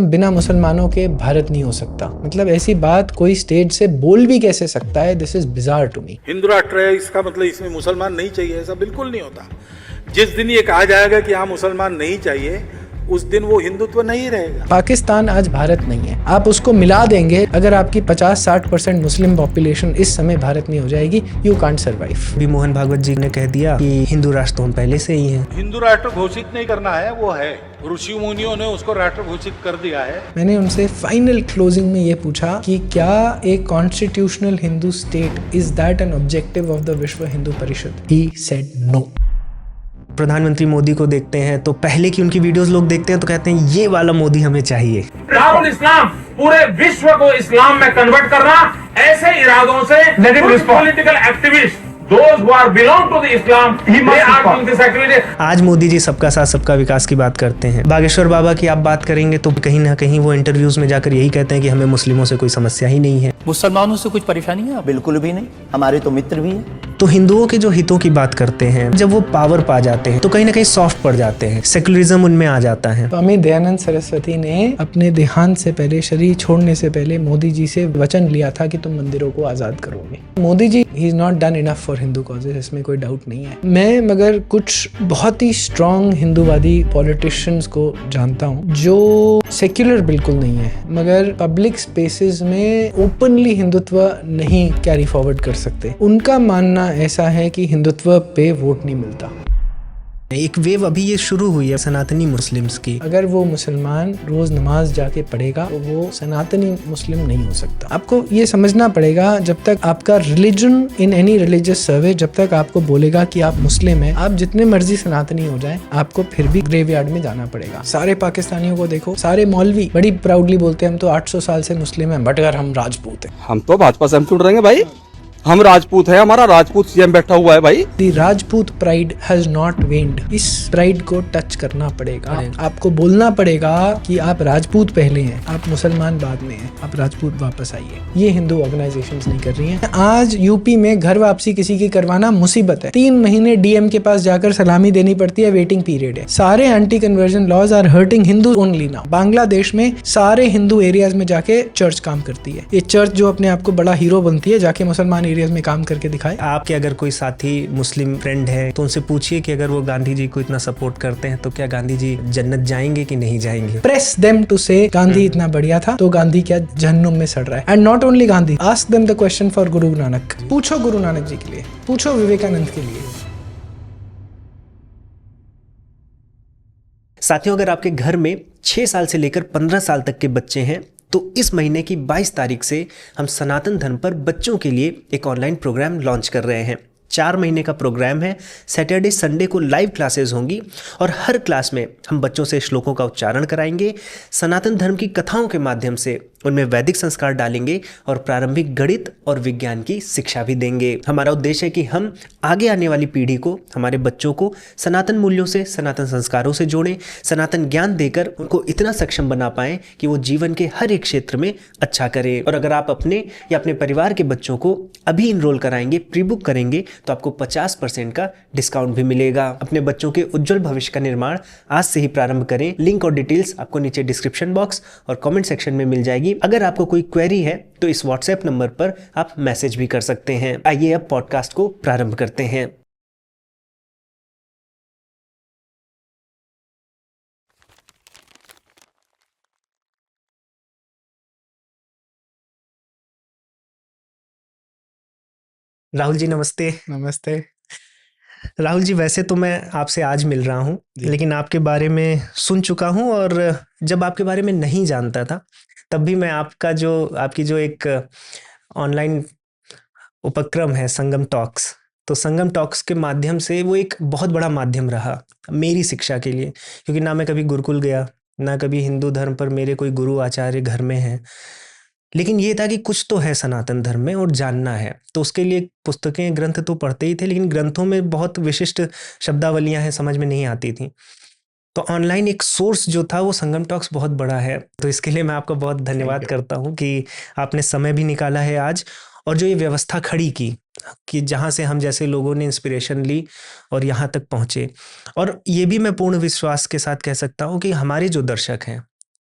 बिना मुसलमानों के भारत नहीं हो सकता। मतलब ऐसी बात कोई स्टेज से बोल भी कैसे सकता है? This is bizarre to me. Hindu राष्ट्र है इसका मतलब इसमें मुसलमान नहीं चाहिए, ऐसा बिल्कुल नहीं होता। जिस दिन ये कहा जाएगा कि हाँ मुसलमान नहीं चाहिए, उस दिन वो हिंदुत्व नहीं रहेगा। पाकिस्तान आज भारत नहीं है। आप उसको मिला देंगे, अगर आपकी 50-60% मुस्लिम पॉपुलेशन इस समय भारत में हो जाएगी, यू कांट सर्वाइव। भी मोहन भागवत जी ने कह दिया कि हिंदू राष्ट्र तो हम पहले से ही हैं। हिंदू राष्ट्र घोषित नहीं करना है, वो है, ऋषि मुनियों ने उसको राष्ट्र घोषित कर दिया है। मैंने उनसे फाइनल क्लोजिंग में ये पूछा कि क्या एक constitutional Hindu state is that an objective of the Vishwa Hindu Parishad? He said no. प्रधानमंत्री मोदी को देखते हैं तो पहले की उनकी वीडियोस लोग देखते हैं तो कहते हैं ये वाला मोदी हमें चाहिए। दारुल इस्लाम पूरे विश्व को इस्लाम में कन्वर्ट करना, ऐसे इरादों से political activist those who are belong to the Islam, they are doing this activity. आज मोदी जी सबका साथ सबका विकास की बात करते हैं। बागेश्वर बाबा की आप बात करेंगे तो कहीं ना कहीं वो इंटरव्यूज में जाकर यही कहते हैं कि हमें मुस्लिमों से कोई समस्या ही नहीं है। मुसलमानों से कुछ परेशानी है? बिल्कुल भी नहीं, हमारे तो मित्र भी हैं। तो हिंदुओं के जो हितों की बात करते हैं, जब वो पावर पा जाते हैं तो कहीं ना कहीं सॉफ्ट पड़ जाते हैं, सेकुलरिज्म उनमें आ जाता है। स्वामी दयानंद सरस्वती ने अपने देहांत से पहले, शरीर छोड़ने से पहले मोदी जी से वचन लिया था कि तुम मंदिरों को आजाद करोगे। Modi ji he is not done enough for Hindu causes, इसमें कोई डाउट नहीं है। मैं मगर कुछ बहुत ही स्ट्रॉन्ग हिंदूवादी पॉलिटिशियंस को जानता हूँ जो सेक्युलर बिल्कुल नहीं है, मगर पब्लिक स्पेसेस में ओपनली हिंदुत्व नहीं कैरी फॉरवर्ड कर सकते। उनका मानना ऐसा है कि हिंदुत्व पे वोट नहीं मिलता। एक वेव अभी ये शुरू हुई है सनातनी मुस्लिम्स की। अगर वो मुसलमान रोज नमाज जाके पढ़ेगा तो वो सनातनी मुस्लिम नहीं हो सकता। आपको ये समझना पड़ेगा, जब तक आपका रिलीजन इन एनी रिलीजियस सर्वे जब तक आपको बोलेगा कि आप मुस्लिम हैं, आप जितने मर्जी सनातनी हो जाएं, आपको फिर भी ग्रेवयार्ड में जाना पड़ेगा। सारे पाकिस्तानियों को देखो, सारे मौलवी बड़ी प्राउडली बोलते हैं हम तो 800 साल से मुस्लिम हैं, बट अगर हम राजपूत हैं। हम तो भाजपा से हम क्यों डरेंगे भाई? हम राजपूत है, हमारा राजपूत सीएम बैठा हुआ है भाई। दी राजपूत प्राइड हैज नॉट वेंड। इस प्राइड को टच करना पड़ेगा। आपको बोलना पड़ेगा कि आप राजपूत पहले हैं, आप मुसलमान बाद में हैं, आप राजपूत वापस आइए। ये हिंदू ऑर्गेनाइजेशंस नहीं कर रही हैं। आज यूपी में घर वापसी किसी की करवाना मुसीबत है। 3 महीने डीएम के पास जाकर सलामी देनी पड़ती है, वेटिंग पीरियड है। सारे anti conversion laws are hurting Hindu only now. Bangladesh में सारे हिंदू एरियाज में जाके चर्च काम करती है। ये चर्च जो अपने आप को बड़ा हीरो बनती है, जाके मुसलमान में काम करके दिखाए। आपके अगर कोई साथी मुस्लिम फ्रेंड है तो उनसे पूछिए कि अगर वो गांधी जी को इतना सपोर्ट करते हैं तो क्या गांधी जी जन्नत जाएंगे कि नहीं जाएंगे? प्रेस देम टू से गांधी इतना बढ़िया था तो गांधी क्या जहन्नुम में सड़ रहा है। And not only Gandhi, ask them the question for Guru Nanak. पूछो गुरु नानक जी के लिए, पूछो विवेकानंद के लिए। साथियों, अगर आपके घर में 6 साल से लेकर 15 साल तक के बच्चे हैं तो इस महीने की 22 तारीख से हम सनातन धर्म पर बच्चों के लिए एक ऑनलाइन प्रोग्राम लॉन्च कर रहे हैं। 4 महीने का प्रोग्राम है। सैटरडे संडे को लाइव क्लासेस होंगी और हर क्लास में हम बच्चों से श्लोकों का उच्चारण कराएंगे, सनातन धर्म की कथाओं के माध्यम से उनमें वैदिक संस्कार डालेंगे और प्रारंभिक गणित और विज्ञान की शिक्षा भी देंगे। हमारा उद्देश्य है कि हम आगे आने वाली पीढ़ी को, हमारे बच्चों को सनातन मूल्यों से, सनातन संस्कारों से जोड़ें, सनातन ज्ञान देकर उनको इतना सक्षम बना पाएं कि वो जीवन के हर एक क्षेत्र में अच्छा करें। और अगर आप अपने या अपने परिवार के बच्चों को अभी इनरोल कराएंगे, प्री बुक करेंगे, तो आपको 50% का डिस्काउंट भी मिलेगा। अपने बच्चों के उज्जवल भविष्य का निर्माण आज से ही प्रारंभ करें। लिंक और डिटेल्स आपको नीचे डिस्क्रिप्शन बॉक्स और कमेंट सेक्शन में मिल जाएगी। अगर आपको कोई क्वेरी है तो इस व्हाट्सएप नंबर पर आप मैसेज भी कर सकते हैं। आइए अब पॉडकास्ट को प्रारंभ करते हैं। राहुल जी नमस्ते। नमस्ते राहुल जी, वैसे तो मैं आपसे आज मिल रहा हूँ, लेकिन आपके बारे में सुन चुका हूँ और जब आपके बारे में नहीं जानता था तब भी मैं आपकी जो एक ऑनलाइन उपक्रम है संगम टॉक्स, तो संगम टॉक्स के माध्यम से वो एक बहुत बड़ा माध्यम रहा मेरी शिक्षा के लिए, क्योंकि ना मैं कभी गुरुकुल गया, ना कभी हिंदू धर्म पर मेरे कोई गुरु आचार्य घर में हैं, लेकिन ये था कि कुछ तो है सनातन धर्म में और जानना है। तो उसके लिए पुस्तकें, ग्रंथ तो पढ़ते ही थे, लेकिन ग्रंथों में बहुत विशिष्ट शब्दावलियां हैं, समझ में नहीं आती थी। तो ऑनलाइन एक सोर्स जो था वो संगम टॉक्स बहुत बड़ा है, तो इसके लिए मैं आपका बहुत धन्यवाद करता हूँ कि आपने समय भी निकाला है आज, और जो ये व्यवस्था खड़ी की कि जहाँ से हम जैसे लोगों ने इंस्पिरेशन ली और यहाँ तक पहुँचे। और ये भी मैं पूर्ण विश्वास के साथ कह सकता हूँ कि हमारे जो दर्शक हैं,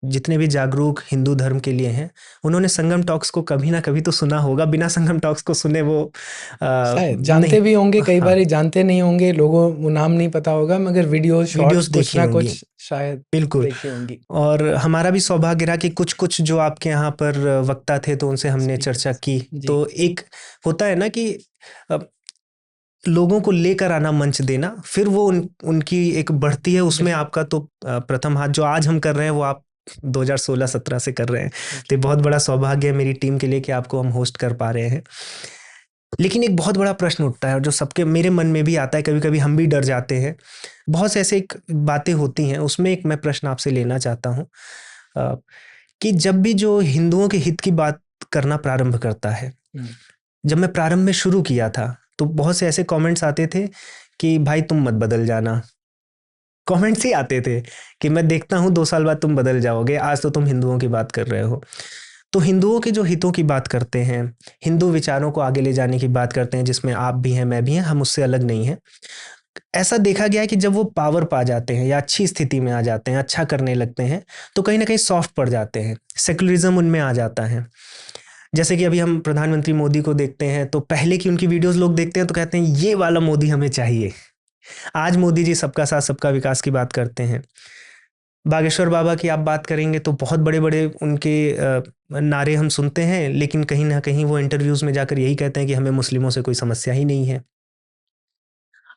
जितने भी जागरूक हिंदू धर्म के लिए हैं, उन्होंने संगम टॉक्स को कभी ना कभी तो सुना होगा। बिना संगम टॉक्स को सुने वो शायद जानते नहीं। भी होंगे, कई हाँ। बार जानते नहीं होंगे, लोगों वो नाम नहीं पता होगा, मगर वीडियोस शॉर्ट्स कुछ देखी ना होंगी। कुछ शायद बिल्कुल। देखी होंगी। और हमारा भी सौभाग्य रहा कि कुछ कुछ जो आपके यहाँ पर वक्ता थे तो उनसे हमने चर्चा की। जी। तो एक होता है ना कि लोगों को लेकर आना, मंच देना, फिर वो उनकी एक बढ़ती है उसमें। आपका तो प्रथम हाथ जो आज हम कर रहे हैं वो आप 2016-17 से कर रहे हैं। तो ये बहुत बड़ा सौभाग्य है मेरी टीम के लिए कि आपको हम होस्ट कर पा रहे हैं। लेकिन एक बहुत बड़ा प्रश्न उठता है और जो सबके मेरे मन में भी आता है, कभी कभी हम भी डर जाते हैं, बहुत से ऐसे एक बातें होती हैं। उसमें एक मैं प्रश्न आपसे लेना चाहता हूँ कि जब भी जो हिंदुओं के हित की बात करना प्रारंभ करता है, जब मैं प्रारंभ में शुरू किया था तो बहुत से ऐसे कमेंट्स आते थे कि भाई तुम मत बदल जाना। कमेंट्स ही आते थे कि मैं देखता हूँ 2 साल बाद तुम बदल जाओगे, आज तो तुम हिंदुओं की बात कर रहे हो। तो हिंदुओं के जो हितों की बात करते हैं, हिंदू विचारों को आगे ले जाने की बात करते हैं, जिसमें आप भी हैं, मैं भी हैं, हम उससे अलग नहीं हैं। ऐसा देखा गया है कि जब वो पावर पा जाते हैं या अच्छी स्थिति में आ जाते हैं, अच्छा करने लगते हैं, तो कहीं ना कहीं सॉफ्ट पड़ जाते हैं, सेकुलरिज्म उनमें आ जाता है। जैसे कि अभी हम प्रधानमंत्री मोदी को देखते हैं तो पहले की उनकी वीडियोस लोग देखते हैं तो कहते हैं ये वाला मोदी हमें चाहिए। आज मोदी जी सबका साथ सबका विकास की बात करते हैं। बागेश्वर बाबा की आप बात करेंगे तो बहुत बड़े बड़े उनके नारे हम सुनते हैं, लेकिन कहीं ना कहीं वो इंटरव्यूज में जाकर यही कहते हैं कि हमें मुस्लिमों से कोई समस्या ही नहीं है।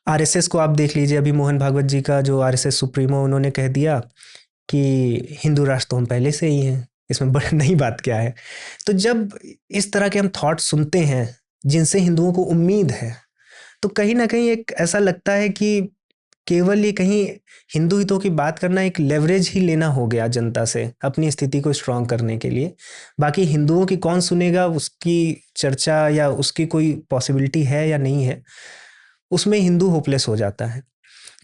आरएसएस को आप देख लीजिए, अभी मोहन भागवत जी का जो आरएसएस सुप्रीमो, उन्होंने कह दिया कि हिंदू राष्ट्र तो हम पहले से ही हैं, इसमें बड़ी नई बात क्या है। तो जब इस तरह के हम थॉट सुनते हैं जिनसे हिंदुओं को उम्मीद है, तो कहीं ना कहीं एक ऐसा लगता है कि केवल ये कहीं हिंदू हितों की बात करना एक लेवरेज ही लेना हो गया जनता से अपनी स्थिति को स्ट्रांग करने के लिए। बाकी हिंदुओं की कौन सुनेगा उसकी चर्चा या उसकी कोई पॉसिबिलिटी है या नहीं है, उसमें हिंदू होपलेस हो जाता है।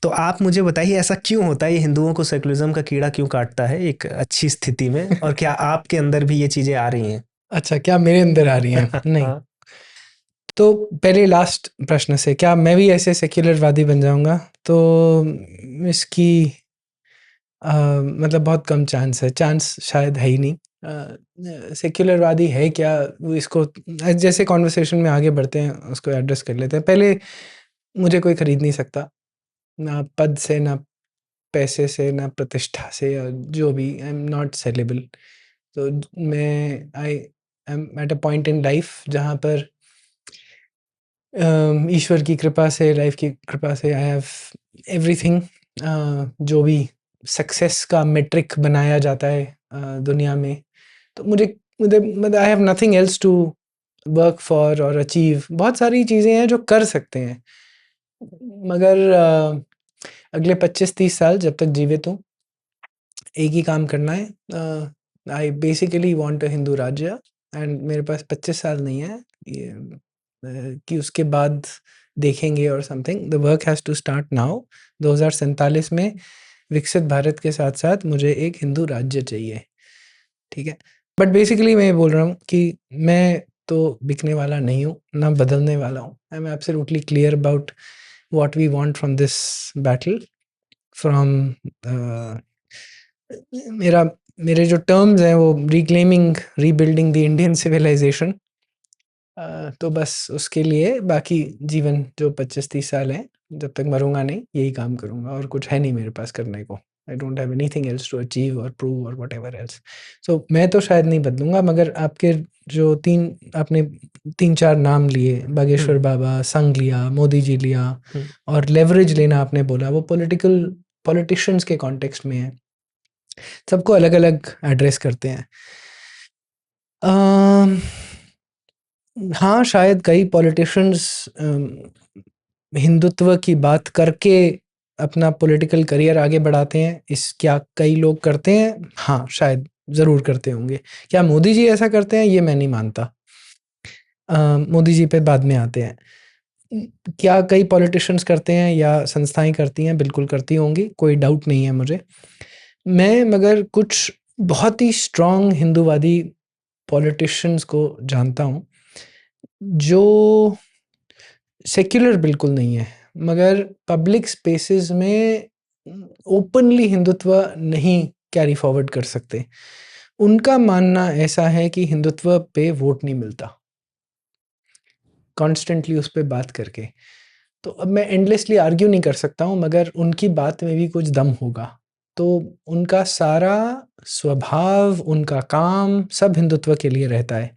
तो आप मुझे बताइए ऐसा क्यों होता है, ये हिंदुओं को सेकुलरिज्म का कीड़ा क्यों काटता है एक अच्छी स्थिति में, और क्या आपके अंदर भी ये चीजें आ रही हैं? अच्छा, क्या मेरे अंदर आ रही हैं? नहीं। तो पहले लास्ट प्रश्न से, क्या मैं भी ऐसे सेक्युलरवादी बन जाऊंगा? तो इसकी मतलब बहुत कम चांस है, चांस शायद है ही नहीं। सेक्युलरवादी है क्या, वो इसको जैसे कॉन्वर्सेशन में आगे बढ़ते हैं उसको एड्रेस कर लेते हैं। पहले मुझे कोई खरीद नहीं सकता, ना पद से, ना पैसे से, ना प्रतिष्ठा से, या जो भी। I am not saleable. तो मैं I am at a point in life जहाँ पर ईश्वर की कृपा से, लाइफ की कृपा से आई हैव एवरीथिंग। जो भी सक्सेस का मेट्रिक बनाया जाता है दुनिया में, तो मुझे मतलब I have nothing else to work for और अचीव। बहुत सारी चीज़ें हैं जो कर सकते हैं, मगर अगले 25-30 साल जब तक जीवित हूँ, एक ही काम करना है। I basically want a Hindu राज्य, एंड मेरे पास 25 साल नहीं है ये कि उसके बाद देखेंगे और something. The work has to start now. 2047 में विकसित भारत के साथ साथ मुझे एक हिंदू राज्य चाहिए, ठीक है। बट बेसिकली मैं ये बोल रहा हूँ कि मैं तो बिकने वाला नहीं हूँ, ना बदलने वाला हूँ। I am absolutely clear about what we want from this battle, from मेरे जो टर्म्स हैं वो reclaiming, rebuilding the Indian civilization. तो बस उसके लिए बाकी जीवन जो 25-30 साल हैं, जब तक मरूंगा नहीं, यही काम करूंगा, और कुछ है नहीं मेरे पास करने को। I don't have anything else to achieve और प्रूव और व्हाटएवर एल्स। सो मैं तो शायद नहीं बदलूंगा, मगर आपके जो आपने 3-4 नाम लिए, बागेश्वर बाबा, संघ लिया, मोदी जी लिया, और लेवरेज लेना आपने बोला, वो पॉलिटिशियंस के कॉन्टेक्स्ट में है। सबको अलग अलग एड्रेस करते हैं। हाँ, शायद कई पॉलिटिशियंस हिंदुत्व की बात करके अपना पॉलिटिकल करियर आगे बढ़ाते हैं। क्या कई लोग करते हैं? हाँ, शायद ज़रूर करते होंगे। क्या मोदी जी ऐसा करते हैं? ये मैं नहीं मानता। मोदी जी पे बाद में आते हैं। क्या कई पॉलिटिशियंस करते हैं या संस्थाएं करती हैं? बिल्कुल करती होंगी, कोई डाउट नहीं है मुझे। मैं मगर कुछ बहुत ही स्ट्रॉन्ग हिंदूवादी पॉलिटिशियंस को जानता हूँ जो सेक्युलर बिल्कुल नहीं है, मगर पब्लिक स्पेसेस में ओपनली हिंदुत्व नहीं कैरी फॉरवर्ड कर सकते। उनका मानना ऐसा है कि हिंदुत्व पे वोट नहीं मिलता, कॉन्स्टेंटली उस पे बात करके। तो अब मैं एंडलेसली आर्ग्यू नहीं कर सकता हूँ, मगर उनकी बात में भी कुछ दम होगा। तो उनका सारा स्वभाव, उनका काम सब हिंदुत्व के लिए रहता है,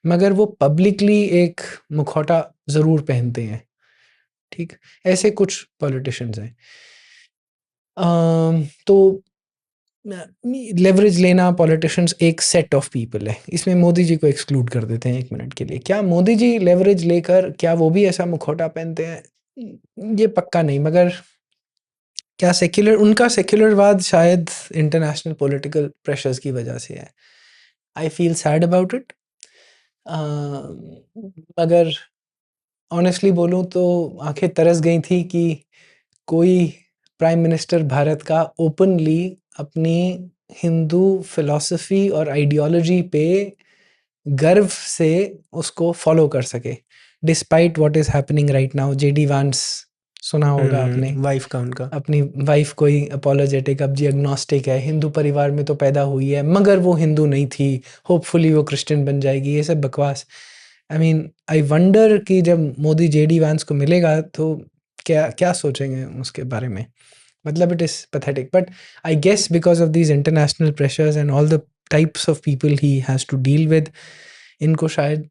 मगर वो पब्लिकली एक मुखौटा ज़रूर पहनते हैं, ठीक? ऐसे कुछ पॉलिटिशियंस हैं। तो लेवरेज लेना पॉलिटिशियंस एक सेट ऑफ पीपल है, इसमें मोदी जी को एक्सक्लूड कर देते हैं 1 मिनट के लिए। क्या मोदी जी लेवरेज लेकर क्या वो भी ऐसा मुखौटा पहनते हैं? ये पक्का नहीं, मगर क्या उनका सेक्युलरवाद शायद इंटरनेशनल पॉलिटिकल प्रेशर्स की वजह से है। I feel sad about it. मगर ऑनेस्टली बोलूँ तो आंखें तरस गई थी कि कोई प्राइम मिनिस्टर भारत का ओपनली अपनी हिंदू फिलॉसफी और आइडियोलॉजी पे गर्व से उसको फॉलो कर सके, despite what is happening right now. JD वांस सुना होगा आपने, वाइफ का उनका, अपनी वाइफ को ही अपोलोजेटिक, अब जी एग्नोस्टिक है, हिंदू परिवार में तो पैदा हुई है मगर वो हिंदू नहीं थी, होपफुली वो क्रिश्चियन बन जाएगी, ये सब बकवास। आई मीन आई वंडर कि जब मोदी जेडी वांस को मिलेगा तो क्या क्या सोचेंगे उसके बारे में। मतलब it is pathetic, but I guess because of these international pressures and all the types of people he has to deal with, इनको शायद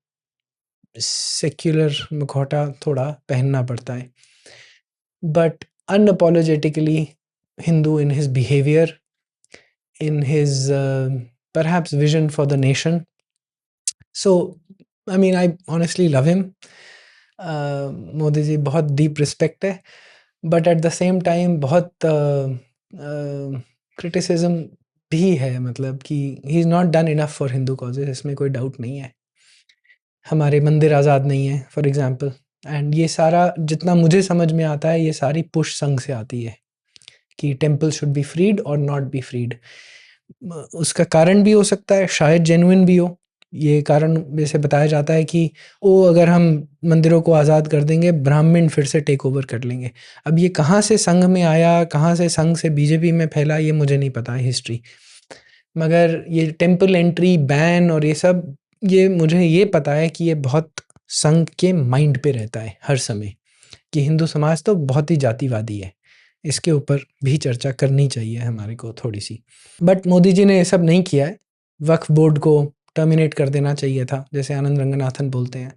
सेक्युलर मुखौटा थोड़ा पहनना पड़ता है, but unapologetically Hindu in his behavior, in his perhaps vision for the nation. So, I mean, I honestly love him. Modi ji बहुत deep respect है, but at the same time बहुत क्रिटिसिज्म भी है, मतलब कि he is not done enough for Hindu causes, इसमें कोई doubt नहीं है। हमारे मंदिर आज़ाद नहीं है फॉर एग्जांपल, एंड ये सारा जितना मुझे समझ में आता है ये सारी पुश संघ से आती है कि टेम्पल शुड बी फ्रीड और नॉट बी फ्रीड। उसका कारण भी हो सकता है, शायद जेन्युइन भी हो। ये कारण जैसे बताया जाता है कि अगर हम मंदिरों को आज़ाद कर देंगे ब्राह्मण फिर से टेक ओवर कर लेंगे। अब ये कहाँ से संघ में आया, कहाँ से संघ से बीजेपी में फैला, ये मुझे नहीं पता है हिस्ट्री, मगर ये टेम्पल एंट्री बैन और ये सब, ये मुझे ये पता है कि ये बहुत संघ के माइंड पे रहता है हर समय कि हिंदू समाज तो बहुत ही जातिवादी है। इसके ऊपर भी चर्चा करनी चाहिए हमारे को थोड़ी सी। बट मोदी जी ने ये सब नहीं किया है। वक्फ बोर्ड को टर्मिनेट कर देना चाहिए था, जैसे आनंद रंगनाथन बोलते हैं,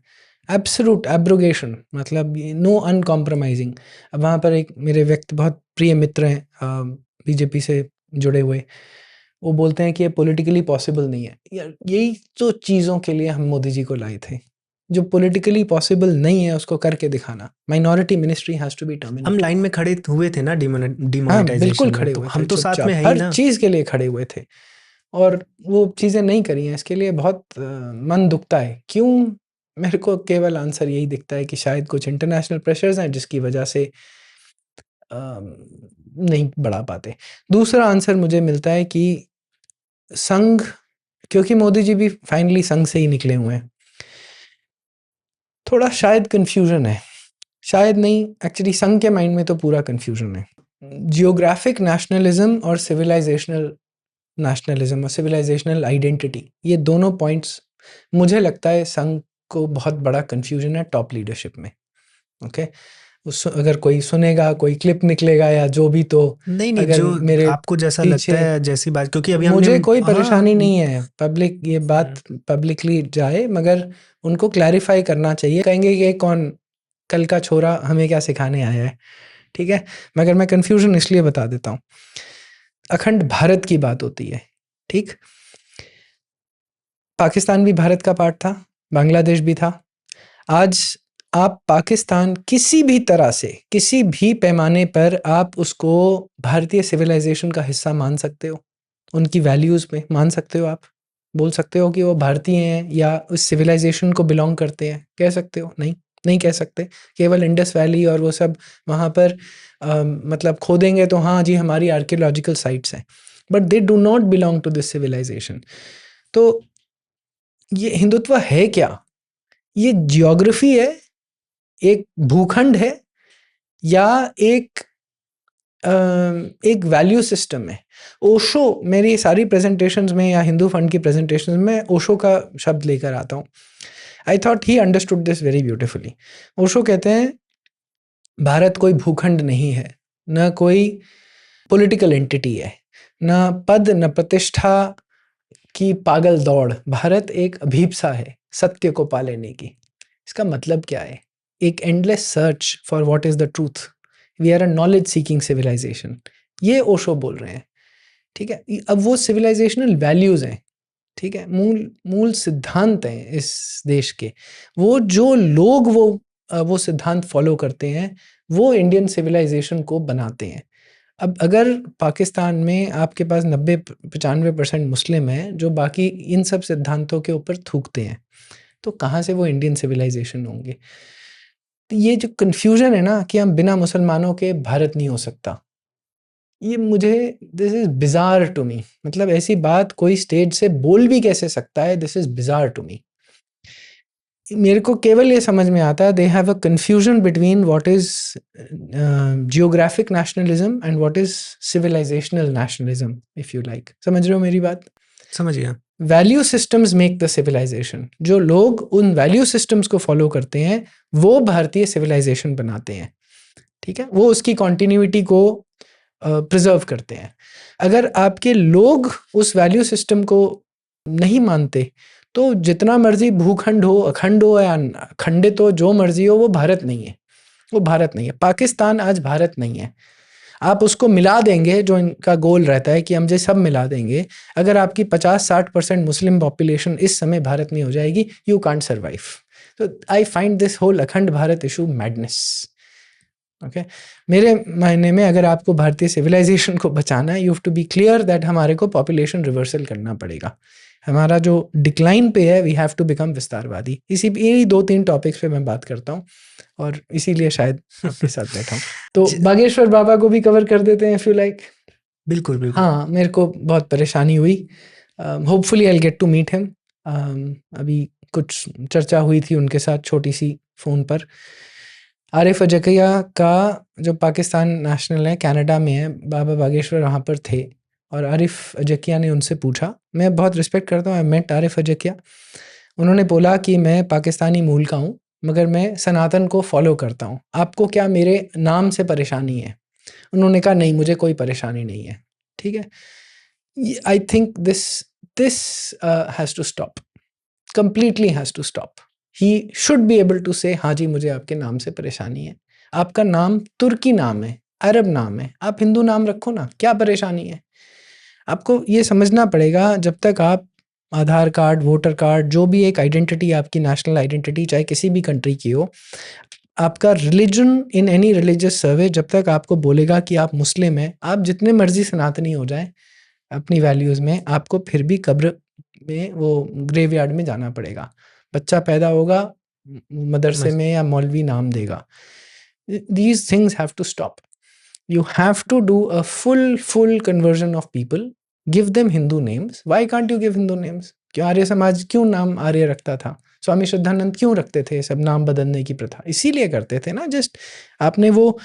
एब्सोल्यूट एब्रोगेशन, मतलब नो अनकॉम्प्रोमाइजिंग। अब वहाँ पर एक मेरे व्यक्ति बहुत प्रिय मित्र हैं बीजेपी से जुड़े हुए, वो बोलते हैं कि ये पॉलिटिकली पॉसिबल नहीं है। यार यही तो चीज़ों के लिए हम मोदी जी को लाए थे, जो पॉलिटिकली पॉसिबल नहीं है उसको करके दिखाना। Minority ministry has to be terminated. हम लाइन में खड़े हुए थे ना डिमोनेटाइजेशन, बिल्कुल खड़े हुए थे, हम तो साथ में है ही हर ना, चीज़ के लिए खड़े हुए थे और वो चीज़ें नहीं करी हैं। इसके लिए बहुत मन दुखता है। क्यों? मेरे को केवल आंसर यही दिखता है कि शायद कुछ इंटरनेशनल प्रेशर्स हैं जिसकी वजह से नहीं बढ़ा पाते। दूसरा आंसर मुझे मिलता है कि संघ, क्योंकि मोदी जी भी फाइनली संघ से ही निकले हुए हैं, थोड़ा शायद कन्फ्यूजन है, शायद नहीं, एक्चुअली संघ के माइंड में तो पूरा कन्फ्यूजन है। जियोग्राफिक नेशनलिज्म और सिविलाइजेशनल नेशनलिज्म और सिविलाइजेशनल आइडेंटिटी, ये दोनों पॉइंट्स मुझे लगता है संघ को बहुत बड़ा कन्फ्यूजन है टॉप लीडरशिप में। ओके, अगर कोई सुनेगा, कोई क्लिप निकलेगा या जो भी, तो नहीं अगर जो मेरे आपको जैसा लगता है जैसी बात, क्योंकि अभी मुझे हमने कोई परेशानी नहीं है, पब्लिक ये बात पब्लिकली जाए, मगर उनको क्लैरिफाई करना चाहिए। कहेंगे कि कौन कल का छोरा हमें क्या सिखाने आया है, ठीक है, मगर मैं कन्फ्यूजन इसलिए बता देता हूँ। अखंड भारत की बात होती है, ठीक, पाकिस्तान भी भारत का पार्ट था, बांग्लादेश भी था। आज आप पाकिस्तान किसी भी तरह से, किसी भी पैमाने पर आप उसको भारतीय सिविलाइजेशन का हिस्सा मान सकते हो, उनकी वैल्यूज़ में मान सकते हो, आप बोल सकते हो कि वो भारतीय हैं या उस सिविलाइजेशन को बिलोंग करते हैं, कह सकते हो? नहीं, नहीं कह सकते। केवल इंडस वैली और वो सब वहाँ पर मतलब खोदेंगे तो हाँ जी हमारी आर्कियोलॉजिकल साइट्स हैं, but they do not belong to this civilization. तो ये हिंदुत्व है क्या? ये जियोग्राफी है, एक भूखंड है, या एक एक वैल्यू सिस्टम है। ओशो, मेरी सारी प्रेजेंटेशंस में या हिंदू फंड की प्रेजेंटेशंस में ओशो का शब्द लेकर आता हूँ। I thought he understood this very beautifully. Osho कहते हैं भारत कोई भूखंड नहीं है, न कोई पॉलिटिकल एंटिटी है, न पद न प्रतिष्ठा की पागल दौड़। भारत एक अभीप्सा है सत्य को पा लेने की। इसका मतलब क्या है? एक endless search for what is the truth. We are a knowledge seeking civilization. ये ओशो बोल रहे हैं, ठीक है। अब वो सिविलाइजेशनल वैल्यूज हैं, ठीक है, मूल सिद्धांत हैं इस देश के। वो जो लोग वो सिद्धांत फॉलो करते हैं वो इंडियन सिविलाइजेशन को बनाते हैं। अब अगर पाकिस्तान में आपके पास 90-95% मुस्लिम हैं जो बाकी इन सब सिद्धांतों के ऊपर थूकते हैं, तो कहाँ से वो इंडियन सिविलाइजेशन होंगे? तो ये जो कन्फ्यूजन है ना कि हम बिना मुसलमानों के भारत नहीं हो सकता, ये मुझे this is bizarre to me. मतलब ऐसी बात कोई स्टेज से बोल भी कैसे सकता है? This is bizarre to me. मेरे को केवल ये समझ में आता है they have a confusion between what is geographic nationalism and what is civilizational nationalism, if you like. समझ रहे हो मेरी बात? समझ गया। Value systems make the civilization. जो लोग उन वैल्यू सिस्टम्स को फॉलो करते हैं वो भारतीय सिविलाइजेशन बनाते हैं, ठीक है। वो उसकी कॉन्टिन्यूटी को प्रिजर्व करते हैं। अगर आपके लोग उस वैल्यू सिस्टम को नहीं मानते तो जितना मर्जी भूखंड हो, अखंड हो या खंडित हो, जो मर्जी हो, वो भारत नहीं है। वो भारत नहीं है। पाकिस्तान आज भारत नहीं है। आप उसको मिला देंगे, जो इनका गोल रहता है कि हम जो सब मिला देंगे। अगर आपकी 50-60% मुस्लिम पॉपुलेशन इस समय भारत में हो जाएगी, यू कांट सर्वाइव। तो आई फाइंड दिस होल अखंड भारत इशू मैडनेस। ओके, मेरे मायने में अगर आपको भारतीय सिविलाइजेशन को बचाना है, you have to be clear that हमारे को पॉपुलेशन रिवर्सल करना पड़ेगा। हमारा जो डिक्लाइन पे है, वी हैव टू बिकम विस्तारवादी। यही 2-3 टॉपिक्स पे मैं बात करता हूँ और इसीलिए शायद आपके साथ बैठा हूँ। तो बागेश्वर बाबा को भी कवर कर देते हैं इफ यू लाइक। बिल्कुल बिल्कुल। हाँ, मेरे को बहुत परेशानी हुई। Hopefully I will get to meet him. अभी कुछ चर्चा हुई थी उनके साथ छोटी सी फ़ोन पर। आरिफ अजकिया का जो पाकिस्तान नेशनल है, कनाडा में है, बाबा बागेश्वर वहाँ पर थे और आरिफ अजकिया ने उनसे पूछा, मैं बहुत रिस्पेक्ट करता हूँ, आई मेट आरिफ अजकिया। उन्होंने बोला कि मैं पाकिस्तानी मूल का हूँ मगर मैं सनातन को फॉलो करता हूँ, आपको क्या मेरे नाम से परेशानी है? उन्होंने कहा नहीं, मुझे कोई परेशानी नहीं है, ठीक है। I think this has to stop, completely has to stop. He should be able to say हाँ जी, मुझे आपके नाम से परेशानी है। आपका नाम तुर्की नाम है, अरब नाम है, आप हिंदू नाम रखो ना, क्या परेशानी है? आपको ये समझना पड़ेगा, जब तक आप आधार कार्ड, वोटर कार्ड, जो भी एक आइडेंटिटी आपकी नेशनल आइडेंटिटी चाहे किसी भी कंट्री की हो, आपका रिलीजन इन एनी रिलीजियस सर्वे जब तक आपको बोलेगा कि आप मुस्लिम हैं, आप जितने मर्जी सनातनी हो जाए अपनी वैल्यूज़ में, आपको फिर भी कब्र में, वो ग्रेवयार्ड में जाना पड़ेगा। बच्चा पैदा होगा मदरसे में या मौलवी नाम देगा। These things have to stop. You have to do a full conversion of people. Give them Hindu names. Why can't you give Hindu names? क्यों आर्य समाज क्यों नाम आर्य रखता था? स्वामी श्रद्धानंद क्यों रखते थे सब नाम बदलने की प्रथा? इसीलिए करते थे ना। जस्ट आपने वो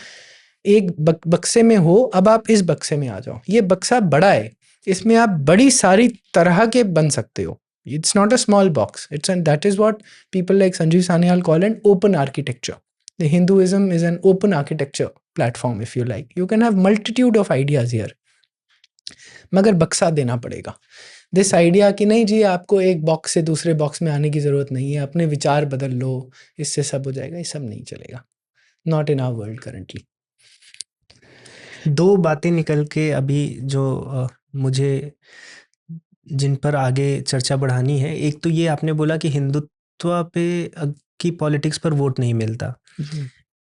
एक बक्से में हो, अब आप इस बक्से में आ जाओ। ये बक्सा बड़ा है, इसमें आप बड़ी सारी तरह के बन सकते हो। It's not a small box. That is what people like Sanjeev Sanyal call an open architecture. The Hinduism is an open architecture platform, if you like. You can have multitude of ideas here. मगर बक्सा देना पड़ेगा। This idea कि नहीं जी आपको एक box से दूसरे बॉक्स में आने की ज़रूरत नहीं है, अपने विचार बदल लो, इससे सब हो जाएगा, ये सब नहीं चलेगा। Not in our world currently. 2 बातें निकल के अभी जो मुझे जिन पर आगे चर्चा बढ़ानी है, एक तो ये आपने बोला कि हिंदुत्व पे की पॉलिटिक्स पर वोट नहीं मिलता,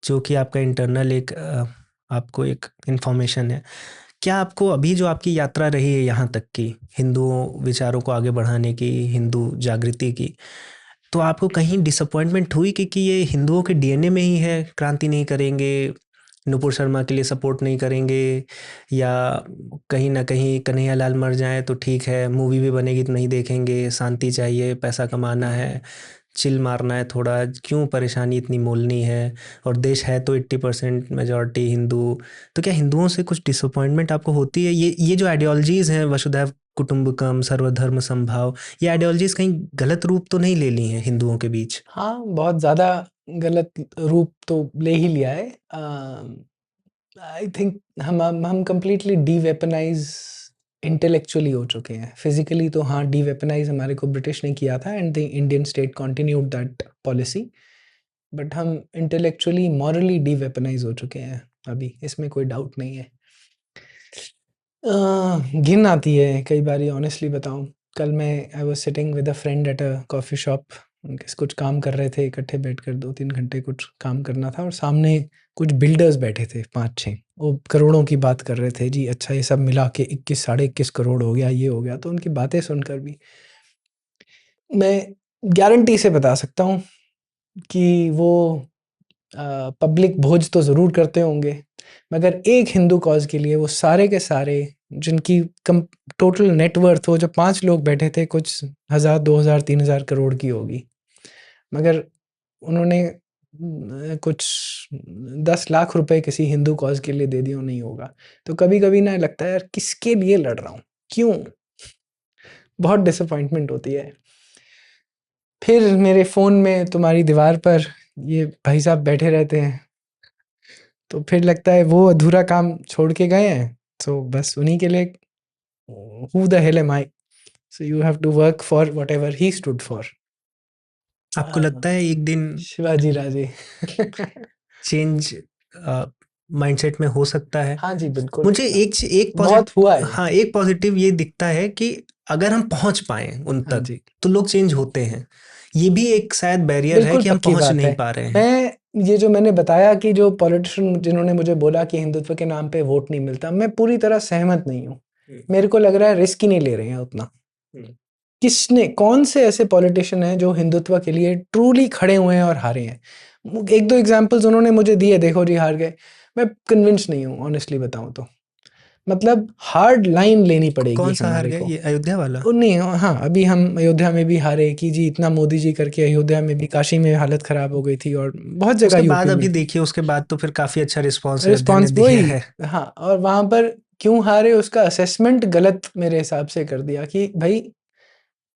जो कि आपका इंटरनल एक आपको एक इन्फॉर्मेशन है। क्या आपको अभी जो आपकी यात्रा रही है यहाँ तक की, हिंदू विचारों को आगे बढ़ाने की, हिंदू जागृति की, तो आपको कहीं डिसअपॉइंटमेंट हुई कि ये हिंदुओं के डीएनए में ही है, क्रांति नहीं करेंगे, नुपुर शर्मा के लिए सपोर्ट नहीं करेंगे, या कहीं ना कहीं कन्हैया लाल मर जाए तो ठीक है, मूवी भी बनेगी तो नहीं देखेंगे, शांति चाहिए, पैसा कमाना है, चिल मारना है थोड़ा, क्यों परेशानी इतनी मोलनी है, और देश है तो 80% मेजॉरिटी हिंदू। तो क्या हिंदुओं से कुछ डिसअपॉइंटमेंट आपको होती है? ये जो आइडियोलॉजीज़ हैं, वसुधैव कुटुंबकम, सर्वधर्म समभाव, ये आइडियोलॉजीज़ कहीं गलत रूप तो नहीं ले ली हैं हिंदुओं के बीच? हाँ, बहुत ज़्यादा गलत रूप तो ले ही लिया है। आई थिंक हम कंप्लीटली डीवेपनाइज इंटेलेक्चुअली हो चुके हैं। फिजिकली तो हाँ, डीवेपनाइज हमारे को ब्रिटिश ने किया था and the Indian state continued that policy, but हम इंटेलेक्चुअली मॉरली डीवेपनाइज हो चुके हैं अभी, इसमें कोई डाउट नहीं है। घिन आती है कई बारी, ऑनेस्टली बताऊं। कल मैं I was sitting with a friend at a coffee shop, कुछ काम कर रहे थे इकट्ठे बैठकर, 2-3 घंटे कुछ काम करना था, और सामने कुछ बिल्डर्स बैठे थे 5-6, वो करोड़ों की बात कर रहे थे जी। अच्छा, ये सब मिला के 21 साढ़े 21 करोड़ हो गया, ये हो गया। तो उनकी बातें सुनकर भी मैं गारंटी से बता सकता हूँ कि वो पब्लिक भोज तो ज़रूर करते होंगे, मगर एक हिंदू कॉज के लिए वो सारे के सारे जिनकी कम टोटल नेटवर्थ हो, जो 5 लोग बैठे थे, कुछ 1000 2000 3000 करोड़ की होगी, मगर उन्होंने कुछ 10 लाख रुपए किसी हिंदू कॉज के लिए दे दिया नहीं होगा। तो कभी कभी ना लगता है यार, किसके लिए लड़ रहा हूँ, क्यों? बहुत डिसअपॉइंटमेंट होती है। फिर मेरे फ़ोन में तुम्हारी दीवार पर ये भाई साहब बैठे रहते हैं, तो फिर लगता है वो अधूरा काम छोड़ के गए हैं, तो बस उन्हीं के लिए who the hell am I, so you have to work for whatever he stood for. आपको लगता है एक दिन शिवाजी राजे। चेंज माइंडसेट में हो सकता है? हाँ जी, बिल्कुल। मुझे एक बहुत हुआ है। हाँ, एक पॉजिटिव ये दिखता है कि अगर हम पहुंच पाए उन हाँ तक जी, तो लोग चेंज होते हैं। ये भी एक शायद बैरियर है बिल्कुल कि हम पक्की पहुंच बात नहीं है। पा रहे हैं। मैं ये जो मैंने बताया कि जो पॉलिटिशियन जिन्होंने मुझे बोला कि हिंदुत्व के नाम पे वोट नहीं मिलता, मैं पूरी तरह सहमत नहीं हूँ। मेरे को लग रहा है रिस्क ही नहीं ले रहे हैं उतना। किसने, कौन से ऐसे पॉलिटिशियन हैं जो हिंदुत्व के लिए ट्रूली खड़े हुए हैं और हारे हैं? 1-2 एग्जांपल्स उन्होंने मुझे दिए, देखो जी हार गए। मैं कन्विंस नहीं हूँ, ऑनेस्टली बताऊँ तो। मतलब हार्ड लाइन लेनी पड़ेगी कौन सा हार हमारे गया, को। ये अयोध्या वाला? नहीं, हाँ, अभी हम अयोध्या में भी हारे कि जी इतना मोदी जी करके, अयोध्या में भी, काशी में हालत खराब हो गई थी, और बहुत जगह उसके बाद यूपी अभी में। देखिए, उसके बाद तो फिर काफी अच्छा रिस्पॉन्स अयोध्या ने रिस्पॉन्स दिया वही, है। हाँ, और वहां पर क्यों हारे उसका असेसमेंट गलत मेरे हिसाब से कर दिया कि भाई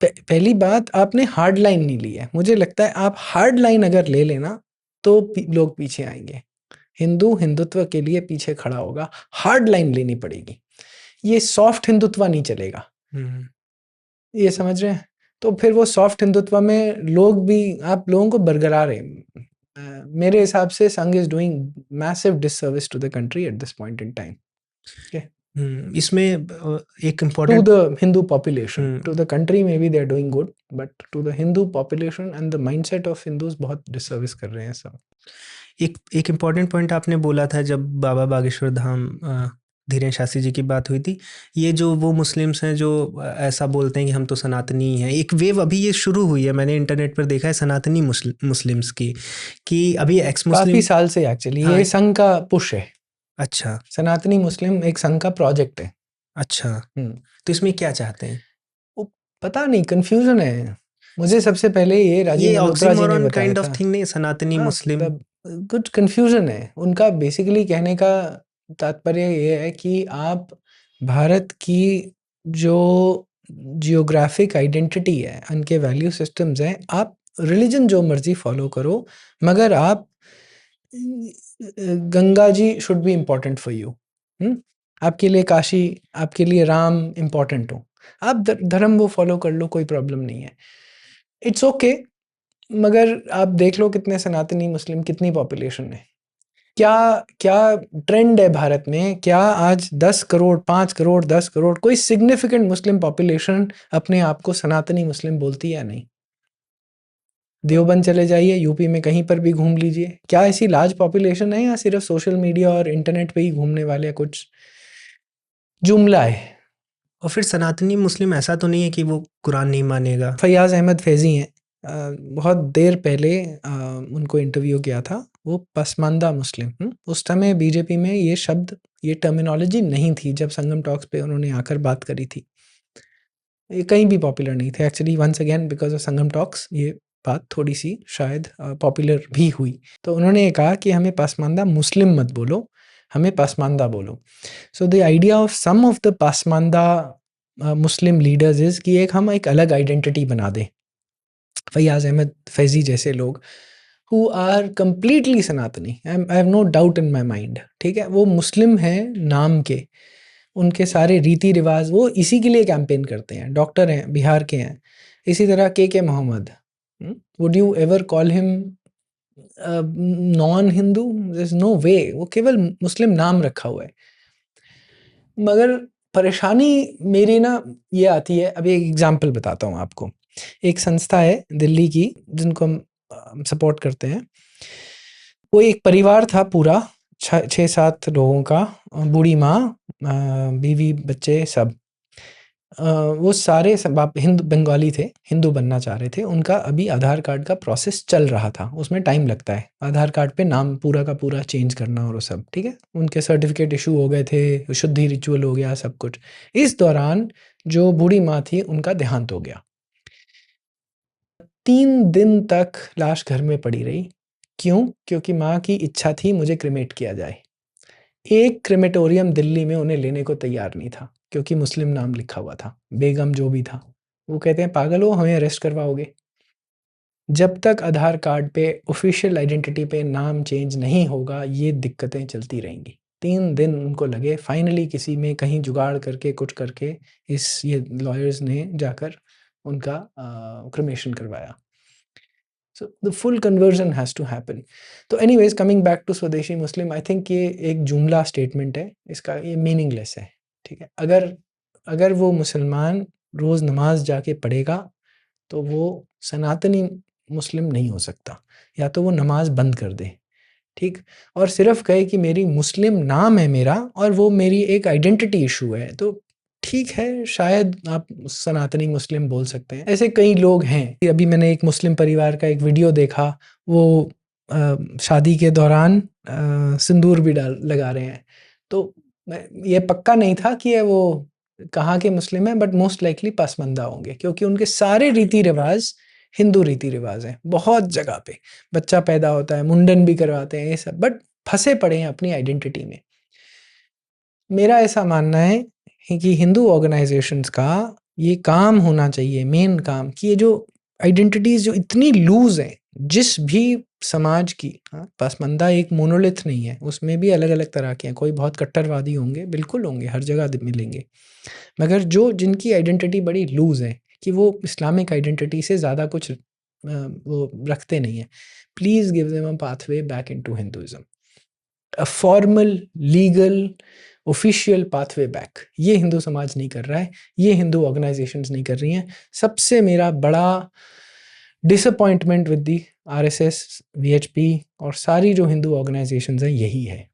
पहली बात, आपने हार्ड लाइन नहीं ली है। मुझे लगता है आप हार्ड लाइन अगर ले लेना तो लोग पीछे आएंगे, हिंदू हिंदुत्व के लिए पीछे खड़ा होगा। हार्ड लाइन लेनी पड़ेगी, ये सॉफ्ट हिंदुत्व नहीं चलेगा। ये समझ रहे हैं? तो फिर वो सॉफ्ट हिंदुत्व में लोग भी, आप लोगों को बरकरार है। मेरे हिसाब से Sangh is doing massive disservice to the country at this point in time, इसमें एक to important the Hindu population. To the country maybe they are doing good, but to the Hindu population and the mindset of Hindus बहुत disservice कर रहे हैं सब। एक important point आपने बोला था जब बाबा बागेश्वर धाम धीरेन्द्र शास्त्री जी की बात हुई थी, ये जो वो मुस्लिम्स हैं जो ऐसा बोलते हैं कि हम तो सनातनी हैं। एक वेव अभी ये शुरू हुई है, मैंने इंटरनेट पर देखा है, सनातनी मुस्लिम्स की, कि अभी एक्स मुस्लिम काफी साल से एक्चुअली हाँ, ये संघ का पुश है। अच्छा सनातनी मुस्लिम एक संघ का प्रोजेक्ट है। अच्छा, तो इसमें क्या चाहते हैं? वो पता नहीं, कंफ्यूजन है। मुझे सबसे पहले ये राजीव ये मल्होत्रा जी ने ऑक्सीमोरन बताया काइंड था। ऑफ थिंग नहीं, सनातनी हाँ, मुस्लिम। कुछ कंफ्यूजन है उनका। बेसिकली कहने का तात्पर्य ये है कि आप भारत की जो जियोग्राफिक आइडेंटिटी है, उनके वैल्यू सिस्टम्स हैं, आप रिलीजन जो मर्जी फॉलो करो, मगर आप Ganga ji should be important for you. आपके लिए काशी, आपके लिए राम इम्पोर्टेंट हो, आप धर्म वो फॉलो कर लो, कोई प्रॉब्लम नहीं है, इट्स ओके। मगर आप देख लो कितने सनातनी मुस्लिम, कितनी पॉपुलेशन है, क्या क्या ट्रेंड है भारत में? क्या आज 10 करोड़, 5 करोड़, 10 करोड़ कोई सिग्निफिकेंट मुस्लिम पॉपुलेशन अपने आप को सनातनी मुस्लिम बोलती है या नहीं? देवबंद चले जाइए, यूपी में कहीं पर भी घूम लीजिए, क्या ऐसी लार्ज पॉपुलेशन है, या सिर्फ सोशल मीडिया और इंटरनेट पे ही घूमने वाले कुछ जुमला है? और फिर सनातनी मुस्लिम ऐसा तो नहीं है कि वो कुरान नहीं मानेगा। फैयाज अहमद फैजी हैं, बहुत देर पहले उनको इंटरव्यू किया था, वो पसमानदा मुस्लिम। उस समय बीजेपी में ये शब्द, ये टर्मिनोलॉजी नहीं थी जब संगम टॉक्स पे उन्होंने आकर बात करी थी। ये कहीं भी पॉपुलर नहीं थे actually, once again because of Sangam Talks ये बात थोड़ी सी शायद पॉपुलर भी हुई। तो उन्होंने ये कहा कि हमें पसमानदा मुस्लिम मत बोलो, हमें पसमानदा बोलो। So the idea of some of the Pasmanda Muslim leaders is कि हम एक अलग आइडेंटिटी बना दें। फैयाज़ अहमद फैज़ी जैसे लोग हु आर कंप्लीटली सनातनी, I have no doubt in my mind, ठीक है, वो मुस्लिम हैं नाम के, उनके सारे रीति रिवाज वो इसी के लिए कैंपेन करते हैं, डॉक्टर हैं, बिहार के हैं। इसी तरह के Mohammed, would you ever call him non Hindu? There is no way, वो केवल मुस्लिम नाम रखा हुआ है। मगर परेशानी मेरी ना ये आती है, अभी एक एग्जांपल बताता हूँ आपको। एक संस्था है दिल्ली की जिनको हम सपोर्ट करते हैं। वो एक परिवार था पूरा 6-7 लोगों का, बूढ़ी माँ, बीवी, बच्चे सब। वो सारे सब हिंदू बंगाली थे, हिंदू बनना चाह रहे थे। उनका अभी आधार कार्ड का प्रोसेस चल रहा था, उसमें टाइम लगता है आधार कार्ड पे नाम पूरा का पूरा चेंज करना और वो सब, ठीक है। उनके सर्टिफिकेट इशू हो गए थे, शुद्धि रिचुअल हो गया, सब कुछ। इस दौरान जो बूढ़ी माँ थी उनका देहांत हो गया। 3 दिन तक लाश घर में पड़ी रही। क्यों? क्योंकि माँ की इच्छा थी मुझे क्रिमेट किया जाए। एक क्रिमेटोरियम दिल्ली में उन्हें लेने को तैयार नहीं था क्योंकि मुस्लिम नाम लिखा हुआ था, बेगम जो भी था। वो कहते हैं पागल हो, हमें अरेस्ट करवाओगे? जब तक आधार कार्ड पे ऑफिशियल आइडेंटिटी पे नाम चेंज नहीं होगा, ये दिक्कतें चलती रहेंगी। 3 दिन उनको लगे, फाइनली किसी में कहीं जुगाड़ करके कुछ करके ये लॉयर्स ने जाकर उनका क्रिमेशन करवाया। So the full conversion has to happen. तो anyways, coming back to स्वदेशी मुस्लिम, I think ये एक जुमला स्टेटमेंट है, इसका ये मीनिंगलेस है, ठीक है। अगर वो मुसलमान रोज़ नमाज जाके पढ़ेगा तो वो सनातनी मुस्लिम नहीं हो सकता, या तो वो नमाज बंद कर दे, ठीक। और सिर्फ कहे कि मेरी मुस्लिम नाम है मेरा और वो मेरी एक आइडेंटिटी इशू है, तो ठीक है, शायद आप सनातनी मुस्लिम बोल सकते हैं। ऐसे कई लोग हैं। अभी मैंने एक मुस्लिम परिवार का एक वीडियो देखा, वो शादी के दौरान सिंदूर भी लगा रहे हैं। तो ये पक्का नहीं था कि वो कहाँ के मुस्लिम हैं, बट मोस्ट लाइकली पसमानदा होंगे क्योंकि उनके सारे रीति रिवाज हिंदू रीति रिवाज हैं। बहुत जगह पे बच्चा पैदा होता है, मुंडन भी करवाते हैं, ये सब, बट फंसे पड़े हैं अपनी आइडेंटिटी में। मेरा ऐसा मानना है कि हिंदू ऑर्गेनाइजेशंस का ये काम होना चाहिए, मेन काम, कि ये जो आइडेंटिटीज़ जो इतनी लूज़ हैं, जिस भी समाज की, पसमानदा एक मोनोलिथ नहीं है, उसमें भी अलग अलग तरह के हैं। कोई बहुत कट्टरवादी होंगे, बिल्कुल होंगे, हर जगह मिलेंगे, मगर जिनकी आइडेंटिटी बड़ी लूज़ है कि वो इस्लामिक आइडेंटिटी से ज़्यादा कुछ वो रखते नहीं हैं, please give them a pathway back into Hinduism, a formal legal official pathway back. ये हिंदू समाज नहीं कर रहा है, ये हिंदू ऑर्गेनाइजेशंस नहीं कर रही हैं। सबसे मेरा बड़ा disappointment with the RSS, VHP और सारी जो हिंदू ऑर्गेनाइजेशंस हैं यही है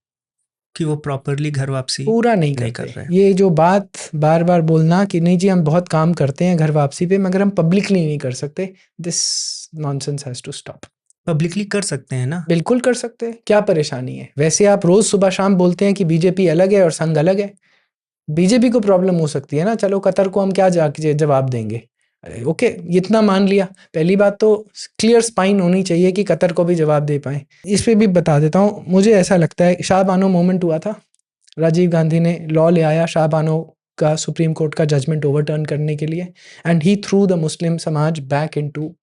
कि वो प्रॉपरली घर वापसी पूरा नहीं कर करते। रहे हैं। ये जो बात बार बार बोलना कि नहीं जी हम बहुत काम करते हैं घर वापसी पे, मगर हम पब्लिकली नहीं कर सकते, this nonsense has to stop. Publicly कर सकते हैं ना? बिल्कुल कर सकते हैं, क्या परेशानी है? वैसे आप रोज सुबह शाम बोलते हैं कि बीजेपी अलग है और संघ अलग है। बीजेपी को प्रॉब्लम हो सकती है ना, चलो कतर को हम क्या जाके जवाब देंगे, ओके, इतना मान लिया। पहली बात तो क्लियर स्पाइन होनी चाहिए कि कतर को भी जवाब दे पाए। इस पे भी बता देता हूँ, मुझे ऐसा लगता है शाह बानो मोमेंट हुआ था, राजीव गांधी ने लॉ ले आया शाह बानो का सुप्रीम कोर्ट का जजमेंट ओवरटर्न करने के लिए, and he through the Muslim समाज बैक इनटू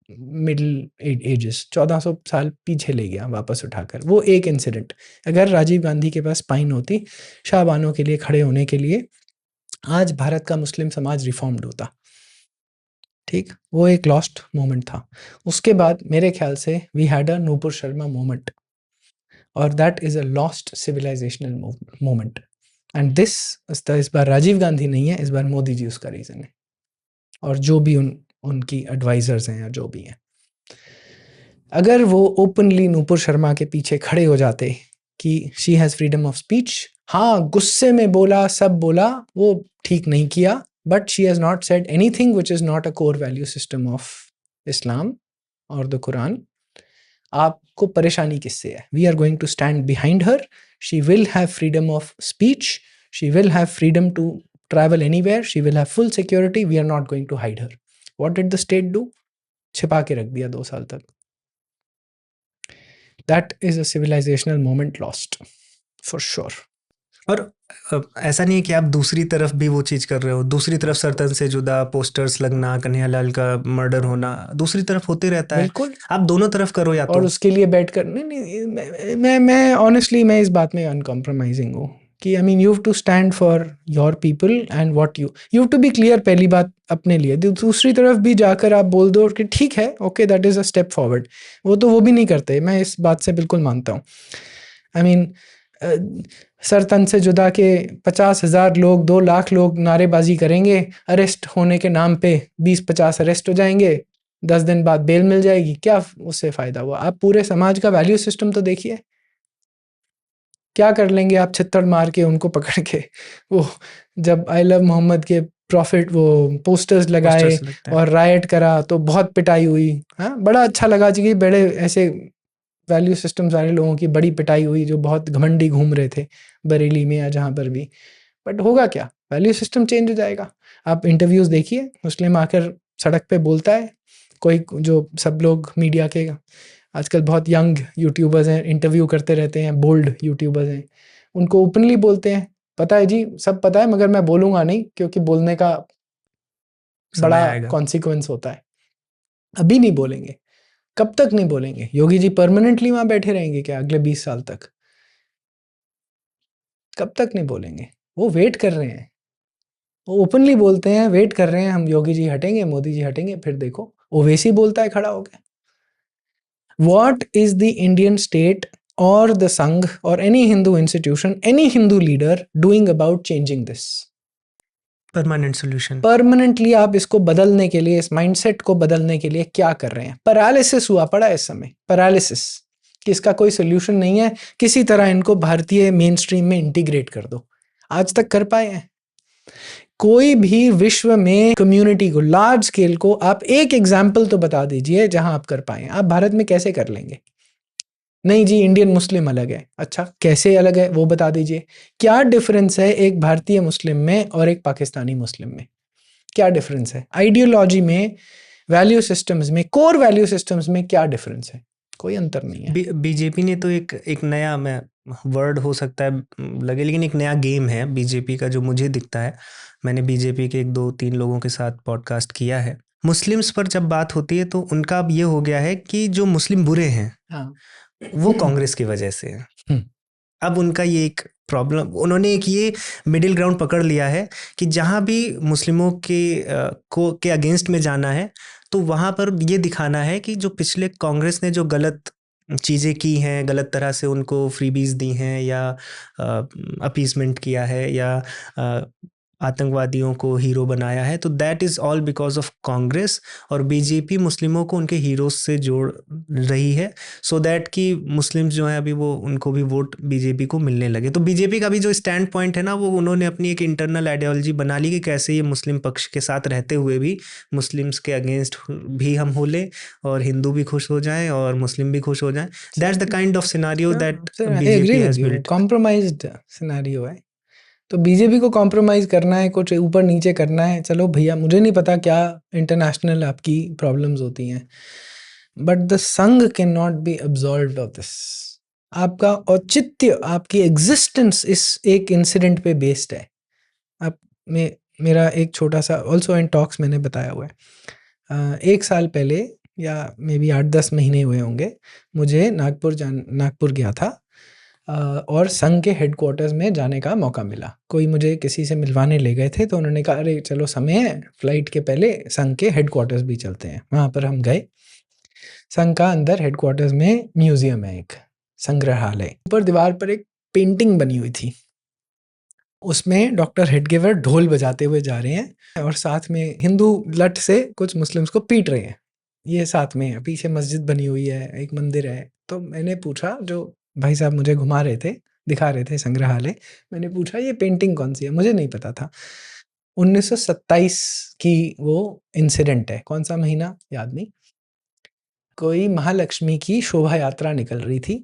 मिडिल एजेस, 1400 साल पीछे ले गया वापस उठाकर। वो एक इंसिडेंट, अगर राजीव गांधी के पास स्पाइन होती शाह बानो के लिए खड़े होने के लिए, आज भारत का मुस्लिम समाज रिफॉर्म्ड होता, ठीक। वो एक लॉस्ट मोमेंट था। उसके बाद मेरे ख्याल से we had a Nupur Sharma moment, और that is a lost civilisational moment, and इस बार राजीव गांधी नहीं है, इस बार मोदी जी उसका रीजन है, और जो भी उनकी एडवाइजर्स हैं या जो भी हैं। अगर वो ओपनली नूपुर शर्मा के पीछे खड़े हो जाते कि she has freedom of speech, हाँ गुस्से में बोला, सब बोला, वो ठीक नहीं किया, but she has not said anything which is not a core value system of Islam और द कुरान। आपको परेशानी किससे है? We are going to stand behind her, she will have freedom of speech, she will have freedom to travel anywhere, she will have full security, we are not going to hide her. What did the state do? छिपा के रख दिया 2 साल तक। That is a civilisational moment lost for sure. और ऐसा नहीं है कि आप दूसरी तरफ भी वो चीज़ कर रहे हो, दूसरी तरफ सरतन से जुदा पोस्टर्स लगना, कन्हैयालाल का मर्डर होना दूसरी तरफ होते रहता है। बिल्कुल। आप दोनों तरफ करो या और तो। उसके लिए बैठ कर नहीं, मैं ऑनेस्टली मैं इस बात में अनकॉम्प्रोमाइजिंग हूँ कि I mean you have to stand for your people and what you have to be clear. पहली बात अपने लिए, दूसरी तरफ भी जाकर आप बोल दो कि ठीक है, okay, that is a step forward. वो भी नहीं करते, मैं इस बात से बिल्कुल मानता हूँ। आई मीन सर तन से जुदा के 50,000 लोग, 2 लाख लोग नारेबाजी करेंगे, अरेस्ट होने के नाम पे 20-50 अरेस्ट हो जाएंगे, 10 दिन बाद बेल मिल जाएगी, क्या उससे फ़ायदा हुआ? आप पूरे समाज का वैल्यू सिस्टम तो देखिए, क्या कर लेंगे आप छित्तर मार के उनको पकड़ के? वो जब आई लव मोहम्मद के प्रॉफिट वो पोस्टर्स लगाए पोस्टर्स लगते हैं। और रायट करा तो बहुत पिटाई हुई। हाँ, बड़ा अच्छा लगा जी, बड़े ऐसे वैल्यू सिस्टम्स वाले लोगों की बड़ी पिटाई हुई जो बहुत घमंडी घूम रहे थे बरेली में या जहाँ पर भी। बट होगा क्या? वैल्यू सिस्टम चेंज हो जाएगा। आप इंटरव्यूज़ देखिए, मुस्लिम आकर सड़क पे बोलता है, कोई जो सब लोग मीडिया के आजकल बहुत यंग यूट्यूबर्स हैं, इंटरव्यू करते रहते हैं, बोल्ड यूट्यूबर्स हैं, उनको ओपनली बोलते हैं, पता है जी, सब पता है, मगर मैं बोलूँगा नहीं क्योंकि बोलने का समय बड़ा आएगा। कॉन्सिक्वेंस होता है। अभी नहीं बोलेंगे, कब तक नहीं बोलेंगे? योगी जी परमानेंटली वहाँ बैठे रहेंगे क्या अगले 20 साल तक? कब तक नहीं बोलेंगे? वो वेट कर रहे हैं, वो ओपनली बोलते हैं, वेट कर रहे हैं, हम योगी जी हटेंगे, मोदी जी हटेंगे, फिर देखो ओवैसी बोलता है खड़ा होकर, What is the Indian state or the Sangh or any Hindu institution, any Hindu leader doing about changing this? Permanent solution. Permanently आप इसको बदलने के लिए, इस माइंडसेट को बदलने के लिए क्या कर रहे हैं? पैरालिसिस हुआ पड़ा है इस समय, पैरालिसिस, कि इसका कोई सोल्यूशन नहीं है, किसी तरह इनको भारतीय मेन स्ट्रीम में इंटीग्रेट कर दो। आज तक कर पाए हैं? कोई भी विश्व में कम्युनिटी को, लार्ज स्केल को, आप एक एग्जाम्पल तो बता दीजिए जहां आप कर पाए। आप भारत में कैसे कर लेंगे? नहीं जी, इंडियन मुस्लिम अलग है। अच्छा, कैसे अलग है वो बता दीजिए। क्या डिफरेंस है एक भारतीय मुस्लिम में और एक पाकिस्तानी मुस्लिम में? क्या डिफरेंस है आइडियोलॉजी में, वैल्यू सिस्टम्स में, कोर वैल्यू सिस्टम्स में? क्या डिफरेंस है? कोई अंतर नहीं है। बीजेपी ने तो एक नया, मैं वर्ड हो सकता है लगे, लेकिन एक नया गेम है बीजेपी का जो मुझे दिखता है। मैंने बीजेपी के 1-2-3 लोगों के साथ पॉडकास्ट किया है। मुस्लिम्स पर जब बात होती है तो उनका अब ये हो गया है कि जो मुस्लिम बुरे हैं हाँ, वो कांग्रेस की वजह से है। हम्म। अब उनका ये एक प्रॉब्लम, उन्होंने एक ये मिडिल ग्राउंड पकड़ लिया है कि जहाँ भी मुस्लिमों के अगेंस्ट में जाना है तो वहाँ पर ये दिखाना है कि जो पिछले कांग्रेस ने जो गलत चीज़ें की हैं, गलत तरह से उनको फ्रीबीज दी हैं या अपीसमेंट किया है या आतंकवादियों को हीरो बनाया है, तो that is all because of Congress. और बीजेपी मुस्लिमों को उनके हीरोज से जोड़ रही है सो दैट कि मुस्लिम्स जो हैं अभी वो उनको भी वोट बीजेपी को मिलने लगे। तो बीजेपी का भी जो स्टैंड पॉइंट है ना, वो उन्होंने अपनी एक इंटरनल आइडियोलॉजी बना ली कि कैसे ये मुस्लिम पक्ष के साथ रहते हुए भी मुस्लिम्स के अगेंस्ट भी हम हो लें और हिंदू भी खुश हो जाएं और मुस्लिम भी खुश हो जाएं। That's the kind of scenario that BJP has built. Compromised scenario है। तो बीजेपी को कॉम्प्रोमाइज़ करना है, कुछ ऊपर नीचे करना है, चलो भैया, मुझे नहीं पता क्या इंटरनेशनल आपकी प्रॉब्लम्स होती हैं, but the Sangh can not be absolved of this. आपका औचित्य, आपकी एग्जिस्टेंस इस एक इंसिडेंट पे बेस्ड है। आप मेरा एक छोटा सा ऑल्सो इन टॉक्स मैंने बताया हुआ है, 1 साल पहले या मे बी 8-10 महीने हुए होंगे, मुझे नागपुर गया था और संघ के हेडक्वार्टर्स में जाने का मौका मिला। कोई मुझे किसी से मिलवाने ले गए थे तो उन्होंने कहा, अरे चलो समय है, फ्लाइट के पहले संघ के हेडक्वार्टर्स भी चलते हैं। वहाँ पर हम गए। संघ का अंदर हेडक्वार्टर्स में म्यूजियम है, एक संग्रहालय। ऊपर दीवार पर एक पेंटिंग बनी हुई थी, उसमें डॉक्टर हेडगेवर ढोल बजाते हुए जा रहे हैं और साथ में हिंदू लठ से कुछ मुस्लिम्स को पीट रहे हैं। ये साथ में है, पीछे मस्जिद बनी हुई है, एक मंदिर है। तो मैंने पूछा, जो भाई साहब मुझे घुमा रहे थे, दिखा रहे थे संग्रहालय, मैंने पूछा ये पेंटिंग कौन सी है? मुझे नहीं पता था। 1927 की वो इंसिडेंट है, कौन सा महीना याद नहीं। कोई महालक्ष्मी की शोभा यात्रा निकल रही थी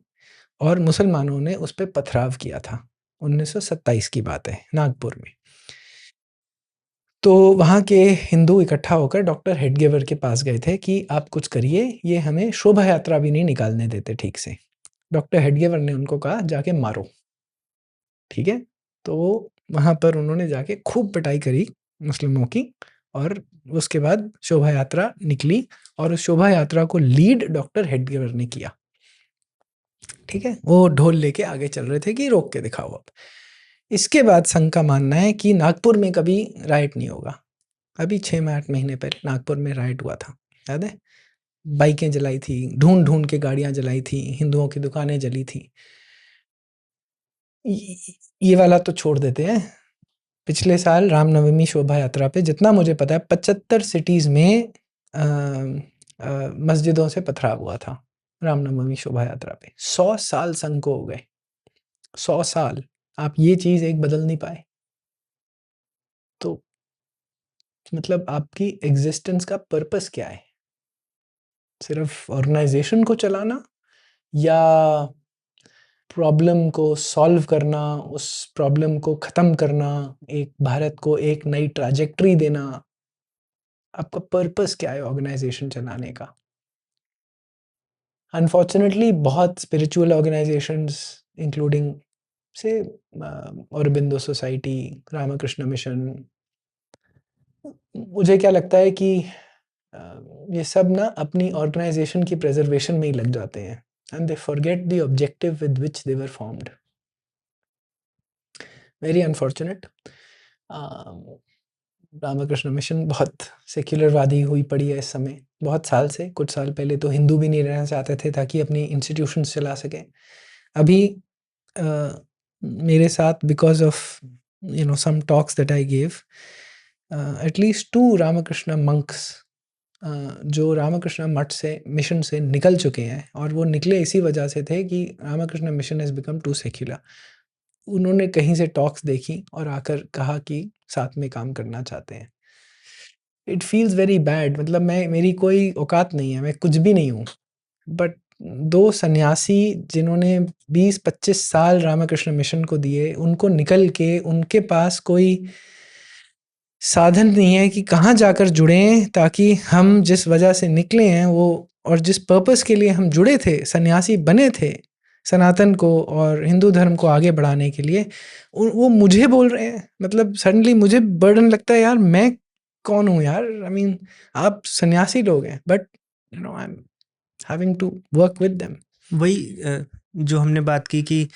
और मुसलमानों ने उस पर पथराव किया था। 1927 की बात है, नागपुर में। तो वहाँ के हिंदू इकट्ठा होकर डॉक्टर हेडगेवर के पास गए थे कि आप कुछ करिए, ये हमें शोभा यात्रा भी नहीं निकालने देते ठीक से। डॉक्टर हेडगेवर ने उनको कहा जाके मारो, ठीक है? तो वहाँ पर उन्होंने जाके खूब पिटाई करी मुस्लिमों की और उसके बाद शोभा यात्रा निकली और उस शोभा यात्रा को लीड डॉक्टर हेडगेवर ने किया, ठीक है? वो ढोल लेके आगे चल रहे थे कि रोक के दिखाओ अब। इसके बाद संघ का मानना है कि नागपुर में कभी राइट नहीं होगा। अभी 6-8 महीने पहले नागपुर में राइट हुआ था, याद है? बाइकें जलाई थी, ढूंढ-ढूंढ के गाड़ियाँ जलाई थी, हिंदुओं की दुकानें जली थी। ये वाला तो छोड़ देते हैं। पिछले साल रामनवमी शोभा यात्रा पे जितना मुझे पता है 75 सिटीज़ में मस्जिदों से पथराव हुआ था रामनवमी शोभा यात्रा पे। 100 साल संघ को हो गए, 100 साल। आप ये चीज़ एक बदल नहीं पाए। तो मतलब आपकी एग्जिस्टेंस का पर्पस क्या है? सिर्फ ऑर्गेनाइजेशन को चलाना या प्रॉब्लम को सॉल्व करना, उस प्रॉब्लम को ख़त्म करना, एक भारत को एक नई ट्रैजेक्टरी देना? आपका पर्पस क्या है ऑर्गेनाइजेशन चलाने का? अनफॉर्चुनेटली बहुत स्पिरिचुअल ऑर्गेनाइजेशंस इंक्लूडिंग से औरबिंदो सोसाइटी, रामकृष्ण मिशन, मुझे क्या लगता है कि ये सब ना अपनी ऑर्गेनाइजेशन की प्रिजर्वेशन में ही लग जाते हैं and they forget the objective with which they were formed. Very unfortunate. Ramakrishna Mission बहुत सेक्युलरवादी हुई पड़ी है इस समय, बहुत साल से। कुछ साल पहले तो हिंदू भी नहीं रहना चाहते थे ताकि अपनी इंस्टीट्यूशंस चला सकें। अभी मेरे साथ because of some talks that I gave, at least 2 Ramakrishna monks जो रामकृष्ण मठ से मिशन से निकल चुके हैं और वो निकले इसी वजह से थे कि Ramakrishna Mission has become to secular. उन्होंने कहीं से टॉक्स देखी और आकर कहा कि साथ में काम करना चाहते हैं। It feels very bad. मतलब मेरी कोई औकात नहीं है, मैं कुछ भी नहीं हूँ, बट 2 सन्यासी जिन्होंने 20-25 साल रामकृष्ण मिशन को दिए, उनको निकल के उनके पास कोई साधन नहीं है कि कहाँ जाकर जुड़ें ताकि हम जिस वजह से निकले हैं वो और जिस पर्पस के लिए हम जुड़े थे, सन्यासी बने थे सनातन को और हिंदू धर्म को आगे बढ़ाने के लिए, वो मुझे बोल रहे हैं। मतलब सडनली मुझे बर्डन लगता है, यार मैं कौन हूँ यार? आई मीन आप सन्यासी लोग हैं, but I am having to work with them. वही जो हमने बात की कि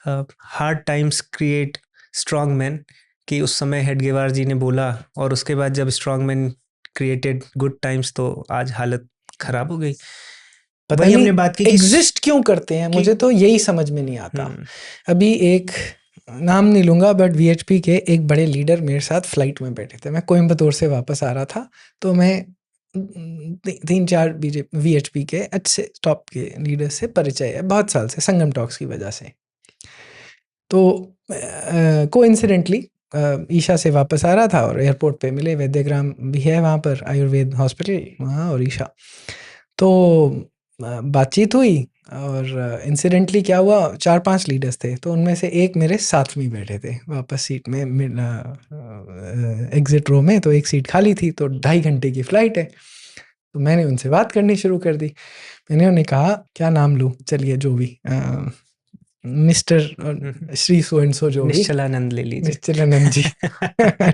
hard times create strong man, कि उस समय हेडगेवार जी ने बोला और उसके बाद जब strong man created good times तो आज हालत खराब हो गई। पता नहीं हमने बात की एग्जिस्ट क्यों करते हैं, मुझे तो यही समझ में नहीं आता। अभी एक नाम नहीं लूँगा, बट वीएचपी के एक बड़े लीडर मेरे साथ फ्लाइट में बैठे थे। मैं कोयम्बतूर से वापस आ रहा था, तो मैं 3-4 वीएचपी के अच्छे टॉप के लीडर से परिचय है बहुत साल से, संगम टॉक्स की वजह से। तो कोइंसिडेंटली ईशा से वापस आ रहा था और एयरपोर्ट पे मिले। वैद्यग्राम भी है वहाँ पर, आयुर्वेद हॉस्पिटल वहाँ, और ईशा। तो बातचीत हुई और इंसिडेंटली क्या हुआ, 4-5 लीडर्स थे, तो उनमें से एक मेरे साथ में बैठे थे वापस सीट में, एग्जिट रो में। तो एक सीट खाली थी, तो 2.5 घंटे की फ़्लाइट है। तो मैंने उनसे बात करनी शुरू कर दी। मैंने उन्हें कहा क्या नाम लूँ, चलिए जो भी, mister Shri so and so, जो भी, निश्चलानंद ले लीजिए, निश्चलानंद जी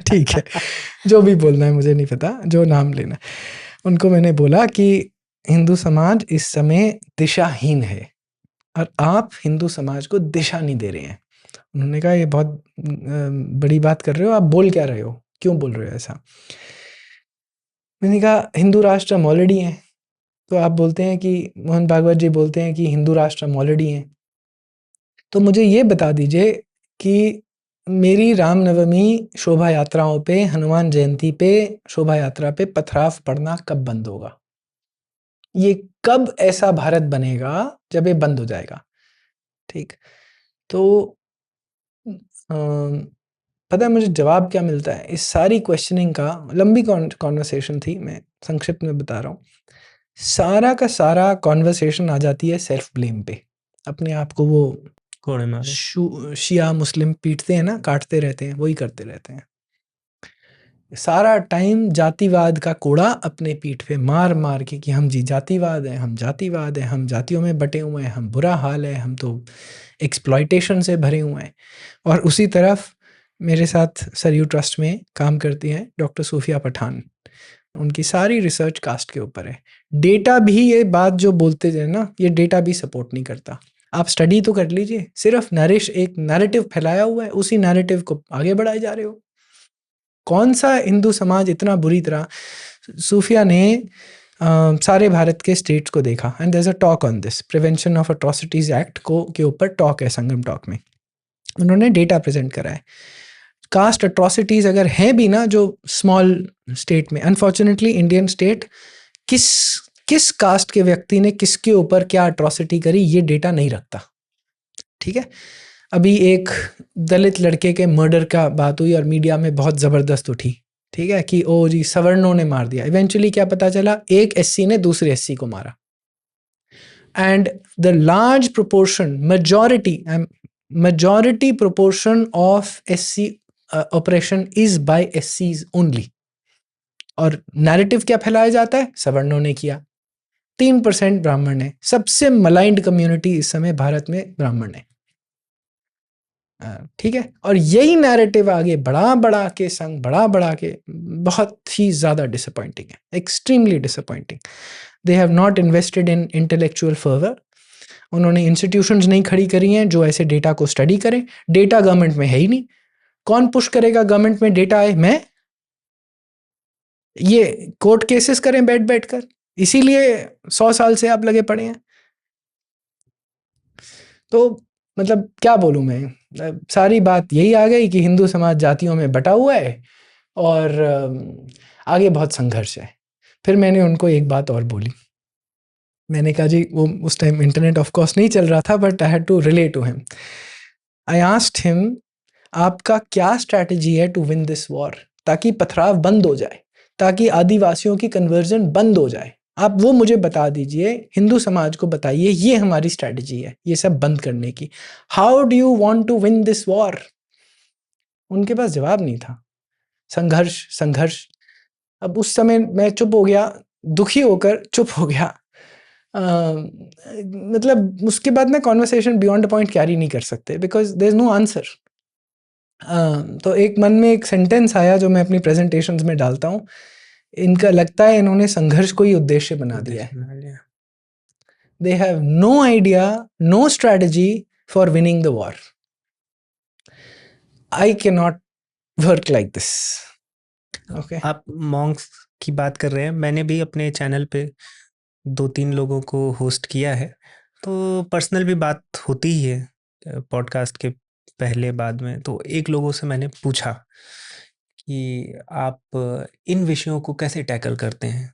ठीक है, जो भी बोलना है मुझे नहीं पता, जो नाम लेना। उनको मैंने बोला कि हिंदू समाज इस समय दिशाहीन है और आप हिंदू समाज को दिशा नहीं दे रहे हैं। उन्होंने कहा ये बहुत बड़ी बात कर रहे हो, आप बोल क्या रहे हो, क्यों बोल रहे हो ऐसा? मैंने कहा हिंदू राष्ट्र हम ऑलरेडी हैं। तो आप बोलते हैं कि मोहन भागवत जी बोलते हैं कि हिंदू राष्ट्र हम ऑलरेडी हैं, तो मुझे ये बता दीजिए कि मेरी रामनवमी शोभा यात्राओं पे, हनुमान जयंती पे, शोभा यात्रा पे पथराव पड़ना कब बंद होगा? ये कब ऐसा भारत बनेगा जब ये बंद हो जाएगा? ठीक, तो पता है मुझे जवाब क्या मिलता है इस सारी क्वेश्चनिंग का? लंबी कॉन्वर्सेशन थी, मैं संक्षिप्त में बता रहा हूँ। सारा का सारा कॉन्वर्सेशन आ जाती है सेल्फ ब्लेम पे। अपने आप को वो कोड़े मारे शिया मुस्लिम पीटते हैं ना, काटते रहते हैं, वही करते रहते हैं। सारा टाइम जातिवाद का कोड़ा अपने पीठ पे मार मार के कि हम जी जातिवाद है, हम जातिवाद है, हम जातियों में बटे हुए हैं, हम बुरा हाल है, हम तो एक्सप्लॉयटेशन से भरे हुए हैं। और उसी तरफ मेरे साथ सरयू ट्रस्ट में काम करती हैं डॉक्टर सूफिया पठान। उनकी सारी रिसर्च कास्ट के ऊपर है। डेटा भी ये बात जो बोलते हैं ना, ये डेटा भी सपोर्ट नहीं करता। आप स्टडी तो कर लीजिए, सिर्फ नरिश एक नैरेटिव फैलाया हुआ है, उसी नैरेटिव को आगे बढ़ाए जा रहे हो। कौन सा हिंदू समाज इतना बुरी तरह, सूफिया ने सारे भारत के स्टेट्स को देखा and there is a talk on this prevention of atrocities act को के ऊपर टॉक है संगम टॉक में। उन्होंने डेटा प्रेजेंट करा है। कास्ट एट्रोसिटीज अगर हैं भी ना जो स्मॉल स्टेट में, अनफॉर्चुनेटली इंडियन स्टेट किस कास्ट के व्यक्ति ने किसके ऊपर क्या एट्रोसिटी करी ये डेटा नहीं रखता। ठीक है, अभी एक दलित लड़के के मर्डर का बात हुई और मीडिया में बहुत ज़बरदस्त उठी। ठीक है, कि ओ जी सवर्णों ने मार दिया। इवेंचुअली क्या पता चला, एक एससी ने दूसरे एससी को मारा। And the large proportion majority proportion of SC oppression is by SCs only। और नैरेटिव क्या फैलाया जाता है, सवर्णों ने किया, 3% ब्राह्मण है। सबसे मलाइंड कम्युनिटी इस समय भारत में ब्राह्मण है। ठीक है, और यही नैरेटिव आगे बढ़ा के बहुत ही ज़्यादा डिसअपॉइंटिंग है, extremely disappointing. They have not invested in intellectual fervour. उन्होंने इंस्टीट्यूशंस नहीं खड़ी करी हैं जो ऐसे डेटा को स्टडी करें। डेटा गवर्नमेंट में है ही नहीं। कौन पुश करेगा गवर्नमेंट में डेटा है? मैं। ये कोर्ट केसेस करें बैठ कर, इसीलिए 100 साल से आप लगे पड़े हैं। तो मतलब क्या बोलूं मैं, सारी बात यही आ गई कि हिंदू समाज जातियों में बटा हुआ है और आगे बहुत संघर्ष है। फिर मैंने उनको एक बात और बोली। मैंने कहा जी, वो उस टाइम इंटरनेट ऑफ कोर्स नहीं चल रहा था, but I had to relate to him. I asked him, आपका क्या स्ट्रैटेजी है टू विन दिस वॉर, ताकि पथराव बंद हो जाए, ताकि आदिवासियों की कन्वर्जन बंद हो जाए। आप वो मुझे बता दीजिए, हिंदू समाज को बताइए, ये हमारी स्ट्रैटेजी है ये सब बंद करने की। How do you want to win this war? उनके पास जवाब नहीं था। संघर्ष। अब उस समय मैं चुप हो गया, दुखी होकर चुप हो गया। मतलब उसके बाद ना conversation beyond the point carry नहीं कर सकते, because there is no answer. तो एक मन में एक सेंटेंस आया जो मैं अपनी प्रेजेंटेशंस में डालता हूँ। इनका लगता है इन्होंने संघर्ष को ही उद्देश्य बना दिया है। They have no idea, no strategy for winning the war. I can not work like this. Okay, आप मॉन्क्स की बात कर रहे हैं। मैंने भी अपने चैनल पे 2-3 लोगों को होस्ट किया है, तो पर्सनल भी बात होती ही है पॉडकास्ट के पहले बाद में। तो एक लोगों से मैंने पूछा कि आप इन विषयों को कैसे टैकल करते हैं,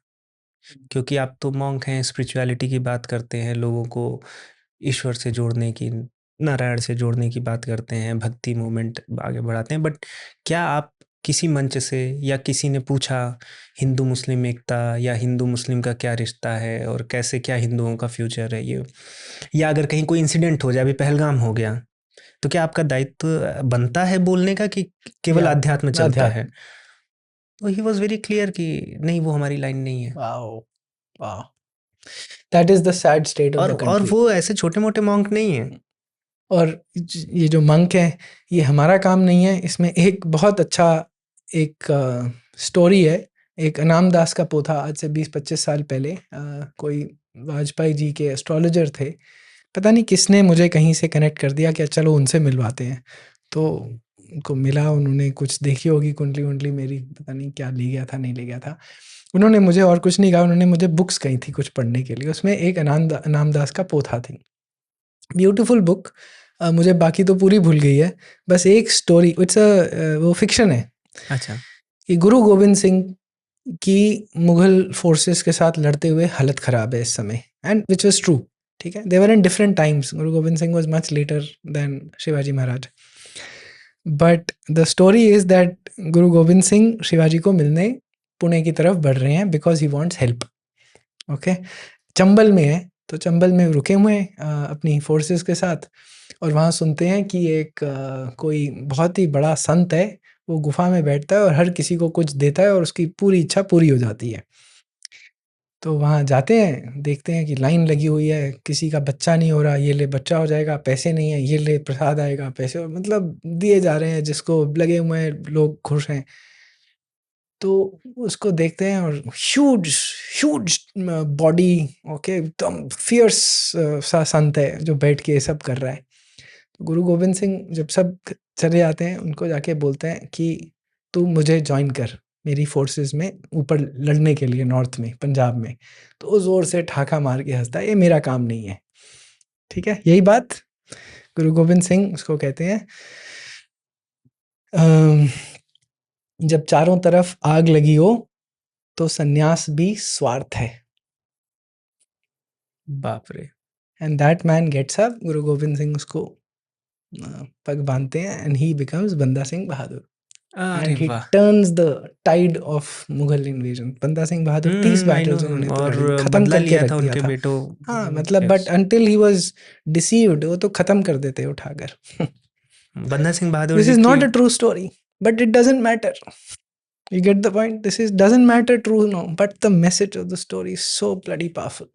क्योंकि आप तो मॉन्क हैं, स्पिरिचुअलिटी की बात करते हैं, लोगों को ईश्वर से जोड़ने की, नारायण से जोड़ने की बात करते हैं, भक्ति मूवमेंट आगे बढ़ाते हैं, बट क्या आप किसी मंच से या किसी ने पूछा हिंदू मुस्लिम एकता या हिंदू मुस्लिम का क्या रिश्ता है और कैसे क्या हिंदुओं का फ्यूचर है ये, या अगर कहीं कोई इंसिडेंट हो जाए, अभी पहलगाम हो गया, तो क्या आपका दायित्व बनता है बोलने का कि केवल अध्यात्म चलता है? तो ही वॉज वेरी क्लियर कि नहीं, वो हमारी लाइन नहीं है। Wow, that is the sad state of the country. और वो ऐसे छोटे मोटे मॉन्क नहीं है। और ये जो मंक है, ये हमारा काम नहीं है। इसमें एक बहुत अच्छा एक स्टोरी है। एक अनाम दास का पोथा, आज से 20-25 साल पहले कोई वाजपेयी जी के एस्ट्रोलॉजर थे। पता नहीं किसने मुझे कहीं से कनेक्ट कर दिया कि चलो उनसे मिलवाते हैं। तो उनको मिला, उन्होंने कुछ देखी होगी कुंडली वुंडली मेरी, पता नहीं क्या ले गया था नहीं ले गया था। उन्होंने मुझे और कुछ नहीं कहा, उन्होंने मुझे बुक्स कही थी कुछ पढ़ने के लिए। उसमें एक अनाम दास का पोथा थी, ब्यूटीफुल बुक। मुझे बाकी तो पूरी भूल गई है, बस एक स्टोरी, वो फिक्शन है। अच्छा, कि गुरु गोविंद सिंह की मुगल फोर्सेस के साथ लड़ते हुए हालत ख़राब है इस समय, एंड विच वॉज ट्रू। ठीक है, दे वर इन different times. Guru Gobind Singh was much later than Shivaji Maharaj, but the story is that Guru Gobind Singh Shivaji को मिलने पुणे की तरफ बढ़ रहे हैं because he wants help. Okay, Chambal में है, तो चंबल में रुके हुए हैं अपनी फोर्सेस के साथ, और वहाँ सुनते हैं कि एक कोई बहुत ही बड़ा संत है, वो गुफा में बैठता है और हर किसी को कुछ देता है और उसकी पूरी इच्छा पूरी हो जाती है। तो वहाँ जाते हैं, देखते हैं कि लाइन लगी हुई है, किसी का बच्चा नहीं हो रहा, ये ले बच्चा हो जाएगा, पैसे नहीं है, ये ले प्रसाद आएगा, पैसे मतलब दिए जा रहे हैं, जिसको लगे हुए हैं लोग खुश हैं। तो उसको देखते हैं और ह्यूज ह्यूज बॉडी, ओके, एकदम फियर्स सा संत है जो बैठ के ये सब कर रहा है। तो गुरु गोविंद सिंह जब सब चले जाते हैं, उनको जाके बोलते हैं कि तू मुझे ज्वाइन कर मेरी फोर्सेस में ऊपर लड़ने के लिए नॉर्थ में, पंजाब में। तो वो ज़ोर से ठाका मार के हंसता है, ये मेरा काम नहीं है। ठीक है, यही बात गुरु गोविंद सिंह उसको कहते हैं जब चारों तरफ आग लगी हो तो सन्यास भी स्वार्थ है। बाप रे। And that man gets up, Guru Gobind Singh उसको पग बांधते हैं and he becomes Banda Singh Bahadur. And he turns the tide of Mughal invasion. Banda Singh Bahadur 30 battles उन्होंने तो लड़ी, खत्म करके रख दिया था बेटों। हाँ मतलब but until he was deceived, वो तो खत्म कर देते उठाकर। Banda Singh Bahadur this is not a true story but it doesn't matter, you get the point. This is doesn't matter true, no, but the message of the story is so bloody powerful.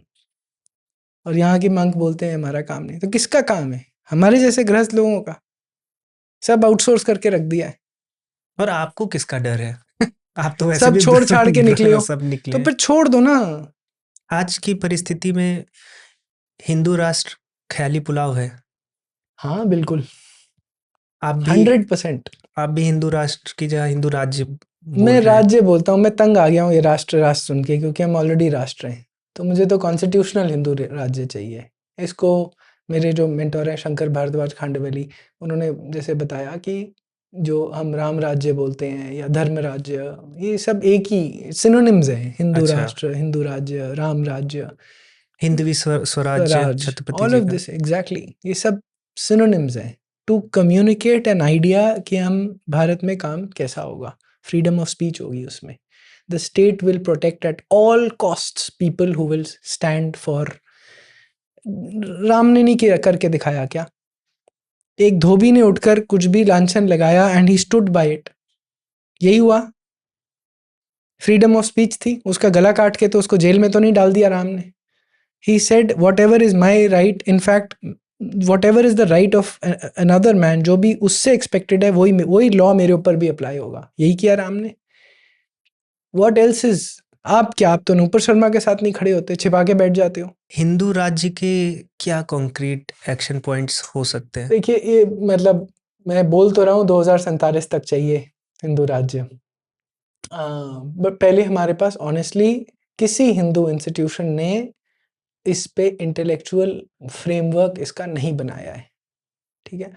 और यहाँ के monk बोलते हैं हमारा काम नहीं, तो किसका काम है? हमारे जैसे गृहस्थ लोगों का। सब आउटसोर्स करके रख दिया है। और आपको किसका डर है? आप तो वैसे सब भी छोड़ छाड़ के निकले हो, सब निकले तो फिर छोड़ दो ना। आज की परिस्थिति में हिंदू राष्ट्र ख्याली पुलाव है। हाँ बिल्कुल, आप भी 100%। आप भी हिंदू राष्ट्र की जगह हिंदू राज्य बोल मैं रहे हैं। राज्य बोलता हूँ, मैं तंग आ गया हूँ ये राष्ट्र राष्ट्र सुन के, क्योंकि हम ऑलरेडी राष्ट्र हैं। तो मुझे तो कॉन्स्टिट्यूशनल हिंदू राज्य चाहिए। इसको मेरे जो मेंटोर हैं शंकर भारद्वाज खांडेवली, उन्होंने जैसे बताया कि जो हम राम राज्य बोलते हैं या धर्म राज्य, ये सब एक ही सिनोनिम्स हैं। हिंदू अच्छा। राष्ट्र, हिंदू राज्य, राम राज्य, हिंदवी स्वराज्य स्वराज, छत्रपति ऑल जी ऑफ का। दिस एग्जैक्टली, ये सब सिनोनिम्स हैं टू कम्युनिकेट एन आइडिया कि हम भारत में काम कैसा होगा। फ्रीडम ऑफ स्पीच होगी उसमें। The state will protect at all costs people who will stand for. Ram ने नहीं किया, करके दिखाया क्या? एक धोबी ने उठकर कुछ भी लांछन लगाया and he stood by it. यही हुआ। फ्रीडम ऑफ स्पीच थी, उसका गला काट के तो उसको जेल में तो नहीं डाल दिया राम ने। He said whatever is my right, in fact whatever is the right of another man, जो भी उससे एक्सपेक्टेड है वही लॉ मेरे ऊपर भी अप्लाई होगा। यही किया राम ने। What else is? आप क्या, आप तो नूपुर शर्मा के साथ नहीं खड़े होते, छिपा के बैठ जाते हो। हिंदू राज्य के क्या कॉन्क्रीट एक्शन पॉइंट्स हो सकते हैं? देखिए, ये मतलब मैं बोल तो रहा हूँ 2047 तक चाहिए हिंदू राज्य। बट पहले हमारे पास ऑनेस्टली किसी हिंदू इंस्टीट्यूशन ने इस पे इंटेलेक्चुअल फ्रेमवर्क इसका नहीं बनाया है। ठीक है,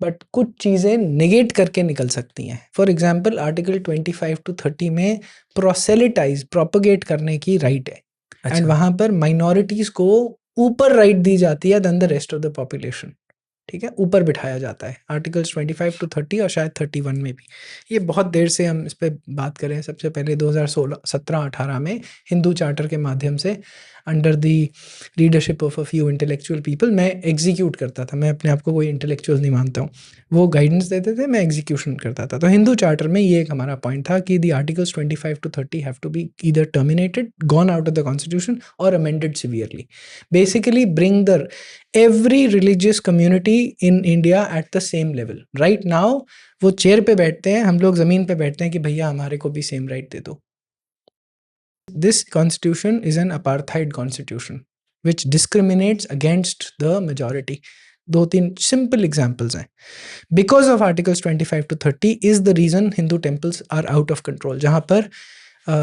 बट कुछ चीज़ें नेगेट करके निकल सकती हैं। फॉर एग्जाम्पल आर्टिकल 25 to 30 में प्रोसेलिटाइज, प्रोपगेट करने की राइट है। अच्छा। एंड वहाँ पर माइनॉरिटीज़ को ऊपर राइट दी जाती है then the rest of the population. ठीक है, ऊपर बिठाया जाता है आर्टिकल्स 25 to 30 और शायद 31 में भी। ये बहुत देर से हम इस पर बात कर रहे हैं। सबसे पहले 2017-18 में हिंदू चार्टर के माध्यम से under the leadership of a few intellectual people मैं एग्जीक्यूट करता था। मैं अपने आप को कोई इंटेलेक्चुअल नहीं मानता हूँ, वो गाइडेंस देते थे, मैं एग्जीक्यूशन करता था। तो हिंदू चार्टर में ये एक हमारा पॉइंट था कि the articles 25 to 30 have to be either terminated, gone out of the constitution और amended severely. Basically bring the every religious community in India at the same level. Right now वो chair पे बैठते हैं, हम लोग ज़मीन पे बैठते हैं कि भैया हमारे को भी सेम राइट दे दो। This constitution is an apartheid constitution which discriminates against the majority. 2-3 simple examples हैं। Because of articles 25 to 30 is the reason Hindu temples are out of control। जहाँ पर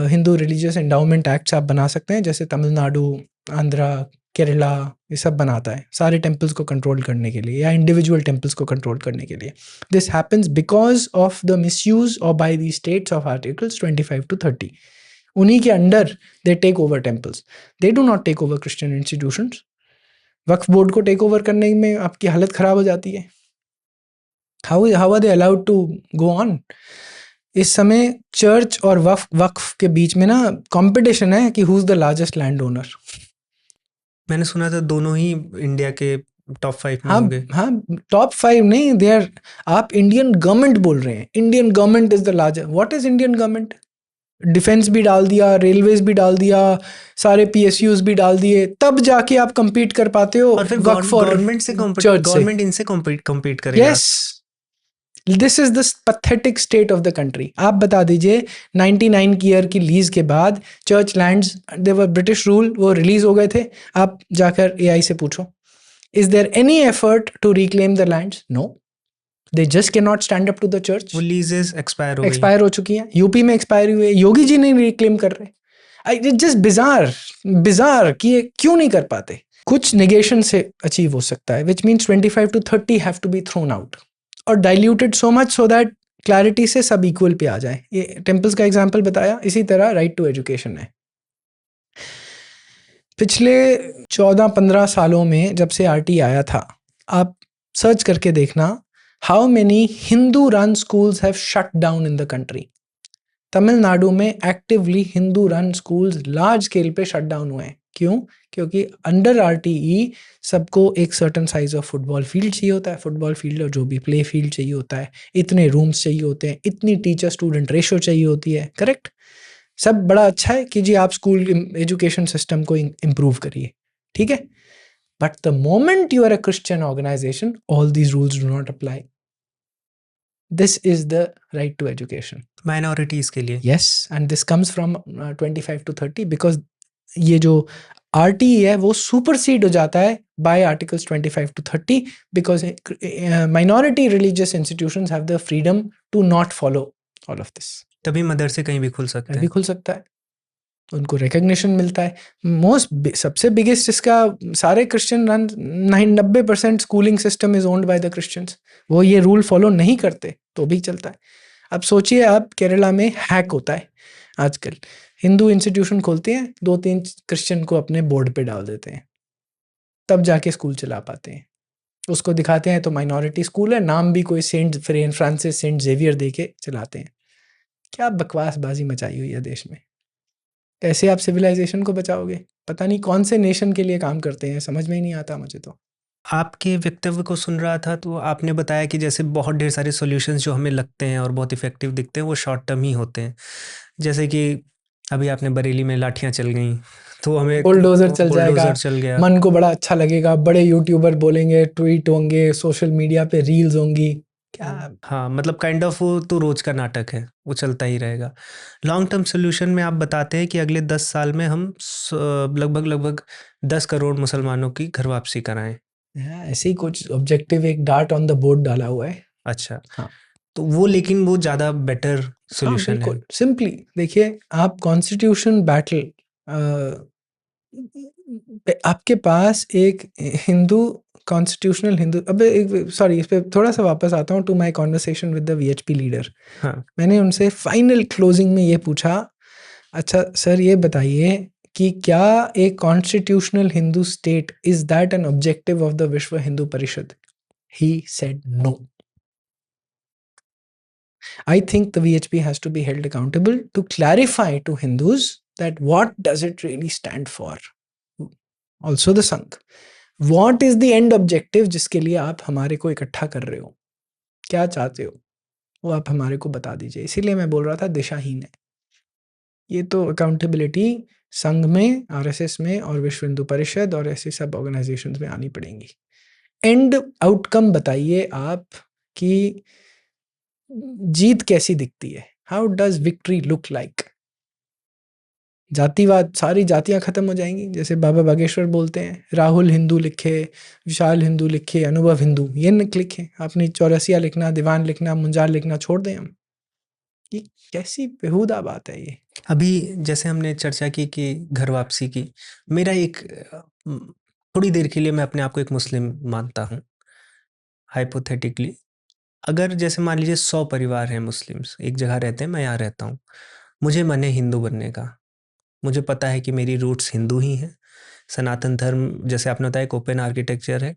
हिंदू रिलीजियस एंडाउमेंट एक्ट्स आप बना सकते हैं, जैसे तमिलनाडु, आंध्रा, केरला, ये सब बनाता है सारे टेम्पल्स को कंट्रोल करने के लिए या इंडिविजुअल टेम्पल्स को कंट्रोल करने के लिए। This happens because of the misuse और by the states of articles 25 to 30। उन्हीं के under they take over temples, they do not take over Christian institutions. वक्फ बोर्ड को टेक ओवर करने में आपकी हालत ख़राब हो जाती है। How are they allowed to go on? इस समय चर्च और वक्फ के बीच में ना कंपटीशन है कि who is the largest land owner. मैंने सुना था दोनों ही इंडिया के टॉप 5 में हाँ होंगे। हाँ, टॉप 5 नहीं, दे आर, आप इंडियन गवर्नमेंट बोल रहे हैं, Indian government is the largest, what is Indian government? Defence भी डाल दिया, रेलवेज भी डाल दिया, सारे पीएसयूज भी डाल दिए, तब जाके आप compete कर पाते हो और फिर वक्त फॉर गवर्नमेंट से चर्च से। गवर्नमेंट इनसे compete करेगा। Yes, this is the pathetic state of the country. आप बता दीजिए 99 की ईयर की लीज के बाद चर्च लैंड्स, देवर ब्रिटिश रूल, वो रिलीज हो गए थे। आप जाकर एआई से पूछो, is there any effort to reclaim the lands? No, they just can not stand up to the church. वो लीजेस एक्सपायर एक्सपायर हो चुकी हैं, यूपी में एक्सपायर हुए, योगी जी नहीं रिक्लेम कर रहे। इट्स जस्ट बिजार कि ये क्यों नहीं कर पाते। कुछ नेगेशन से अचीव हो सकता है, which means 25 to 30 have to be thrown out और diluted so much so that clarity से सब इक्वल पे आ जाए। ये टेम्पल्स का एग्जाम्पल बताया, इसी तरह राइट टू एजुकेशन है। पिछले 14-15 सालों में जब से आरटी आया था, आप सर्च करके देखना, how many Hindu run schools have shut down in the country. Tamil Nadu में actively Hindu run schools large scale पे शट डाउन हुए हैं। क्यों? क्योंकि अंडर आरटीई सबको एक certain size of football field चाहिए होता है, फुटबॉल फील्ड और जो भी प्ले फील्ड चाहिए होता है, इतने रूम्स चाहिए होते हैं, इतनी टीचर स्टूडेंट रेशो चाहिए होती है, करेक्ट? सब बड़ा अच्छा है कि जी आप स्कूल एजुकेशन सिस्टम को इम्प्रूव करिए, ठीक है, but the moment you are a Christian organization, all these rules do not apply. This is the right to education minorities के लिए। yes, and this comes from 25 to 30 because ये जो RTE है वो सुपरसीड हो जाता है by articles 25 to 30 because minority religious institutions have the freedom to not follow all of this। तभी मदरसे कहीं भी खुल सकते भी हैं। खुल सकता है, उनको रिकग्निशन मिलता है। सबसे बिगेस्ट इसका, सारे Christian run 90% schooling system is owned by the Christians. वो ये रूल फॉलो नहीं करते तो भी चलता है। अब सोचिए, आप केरला में हैक होता है आजकल, हिंदू इंस्टीट्यूशन खोलते हैं, 2-3 क्रिश्चियन को अपने बोर्ड पे डाल देते हैं, तब जाके स्कूल चला पाते हैं। उसको दिखाते हैं तो माइनॉरिटी स्कूल है, नाम भी कोई सेंट फ्रांसिस, सेंट जेवियर दे के चलाते हैं। क्या बकवासबाजी मचाई हुई है देश में। कैसे आप सिविलाइजेशन को बचाओगे? पता नहीं कौन से नेशन के लिए काम करते हैं, समझ में ही नहीं आता मुझे तो। आपके वक्तव्य को सुन रहा था तो आपने बताया कि जैसे बहुत ढेर सारे सॉल्यूशंस जो हमें लगते हैं और बहुत इफेक्टिव दिखते हैं वो शॉर्ट टर्म ही होते हैं। जैसे कि अभी आपने बरेली में लाठियां चल गई तो हमें बुलडोजर चल जाएगा, बुलडोजर चल गया। मन को बड़ा अच्छा लगेगा, बड़े यूट्यूबर बोलेंगे, ट्वीट होंगे, सोशल मीडिया पे रील्स होंगी, क्या। हाँ, मतलब काइंड ऑफ वो तो रोज का नाटक है, वो चलता ही रहेगा। लॉन्ग टर्म सोल्यूशन में आप बताते हैं कि अगले 10 साल में हम लगभग 10 करोड़ मुसलमानों की घर वापसी कराएं। ऐसे ही कुछ ऑब्जेक्टिव, एक डार्ट ऑन द बोर्ड डाला हुआ है। अच्छा, हाँ। तो वो, लेकिन वो ज़्यादा बेटर हाँ, सोल्यूशन है। बिल्कुल सिंपली देखिए, आप कॉन्स्टिट्यूशन बैटल, आपके पास एक हिंदू कॉन्स्टिट्यूशनल हिंदू, अबे सॉरी, इस पे थोड़ा सा वापस आता हूँ to my conversation with the VHP leader. हाँ, मैंने उनसे फाइनल क्लोजिंग में ये पूछा, अच्छा सर ये बताइए कि क्या एक constitutional Hindu state, is that an objective of the Vishwa Hindu Parishad? He said no. I think the VHP has to be held accountable to clarify to Hindus that what does it really stand for. Also the Sangh. What is the end objective जिसके लिए आप हमारे को इकट्ठा कर रहे हो? क्या चाहते हो? वो आप हमारे को बता दीजिए। इसीलिए मैं बोल रहा था दिशाहीन है। ये तो अकाउंटेबिलिटी संघ में, आरएसएस में और विश्व हिंदू परिषद और ऐसे सब ऑर्गेनाइजेशंस में आनी पड़ेंगी। एंड आउटकम बताइए आप कि जीत कैसी दिखती है? How does victory look like? जातिवाद, सारी जातियां खत्म हो जाएंगी, जैसे बाबा बागेश्वर बोलते हैं, राहुल हिंदू लिखे, विशाल हिंदू लिखे, अनुभव हिंदू, ये लिखे। आपने चौरसिया लिखना, दीवान लिखना, मुंजार लिखना छोड़ दें हम? ये कैसी बेहुदा बात है ये। अभी जैसे हमने चर्चा की कि घर वापसी की, मेरा एक थोड़ी देर के लिए मैं अपने आप को एक मुस्लिम मानता हूँ, हाइपोथेटिकली। अगर जैसे मान लीजिए 100 परिवार हैं मुस्लिम्स, एक जगह रहते हैं, मैं यहाँ रहता हूँ, मुझे मन है हिंदू बनने का, मुझे पता है कि मेरी रूट्स हिंदू ही हैं। सनातन धर्म, जैसे आपने बताया, एक ओपन आर्किटेक्चर है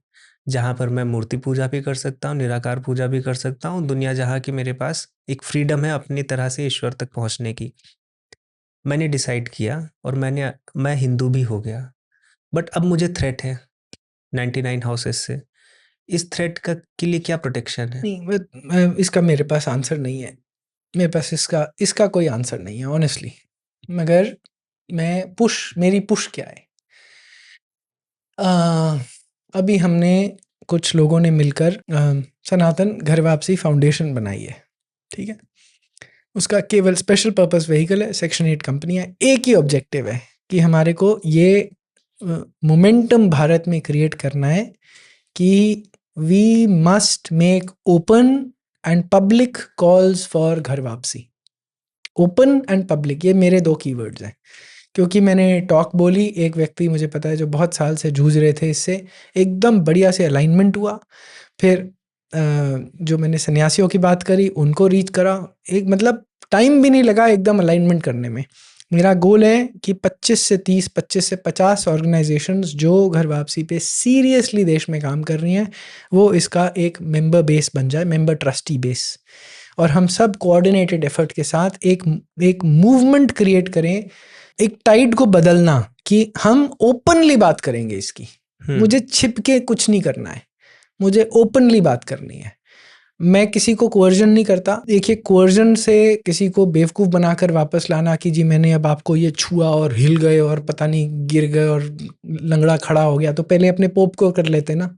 जहाँ पर मैं मूर्ति पूजा भी कर सकता हूँ, निराकार पूजा भी कर सकता हूँ, दुनिया जहाँ की मेरे पास एक फ्रीडम है अपनी तरह से ईश्वर तक पहुँचने की। मैंने डिसाइड किया और मैं हिंदू भी हो गया, बट अब मुझे थ्रेट है, 99 हाउसेस से, इस थ्रेट का के लिए क्या प्रोटेक्शन है? नहीं, इसका मेरे पास आंसर नहीं है। मेरे पास इसका कोई आंसर नहीं है ऑनेस्टली। मगर मेरी पुश क्या है? अभी हमने कुछ लोगों ने मिलकर सनातन घर वापसी फाउंडेशन बनाई है, ठीक है। उसका केवल स्पेशल पर्पस व्हीकल है, सेक्शन 8 कंपनी है। एक ही ऑब्जेक्टिव है कि हमारे को ये मोमेंटम भारत में क्रिएट करना है कि we must make open and public calls for ghar wapsi. Open and public, ये मेरे 2 कीवर्ड्स हैं। क्योंकि मैंने टॉक बोली, एक व्यक्ति मुझे पता है जो बहुत साल से जूझ रहे थे इससे, एकदम बढ़िया से अलाइनमेंट हुआ। फिर जो मैंने सन्यासियों की बात करी उनको रीच करा, एक मतलब टाइम भी नहीं लगा एकदम अलाइनमेंट करने में। मेरा गोल है कि 25 से 30, 25 से 50 ऑर्गेनाइजेशंस जो घर वापसी पे सीरियसली देश में काम कर रही हैं, वो इसका एक मेंबर बेस बन जाए, मेंबर ट्रस्टी बेस। और हम सब कोऑर्डिनेटेड एफर्ट के साथ एक मूवमेंट क्रिएट करें, एक टाइड को बदलना कि हम ओपनली बात करेंगे इसकी। मुझे छिप के कुछ नहीं करना है, मुझे ओपनली बात करनी है। मैं किसी को कोवर्जन नहीं करता। देखिए, कोवर्जन से किसी को बेवकूफ़ बनाकर वापस लाना कि जी मैंने अब आपको ये छुआ और हिल गए और पता नहीं गिर गए और लंगड़ा खड़ा हो गया, तो पहले अपने पोप को कर लेते ना।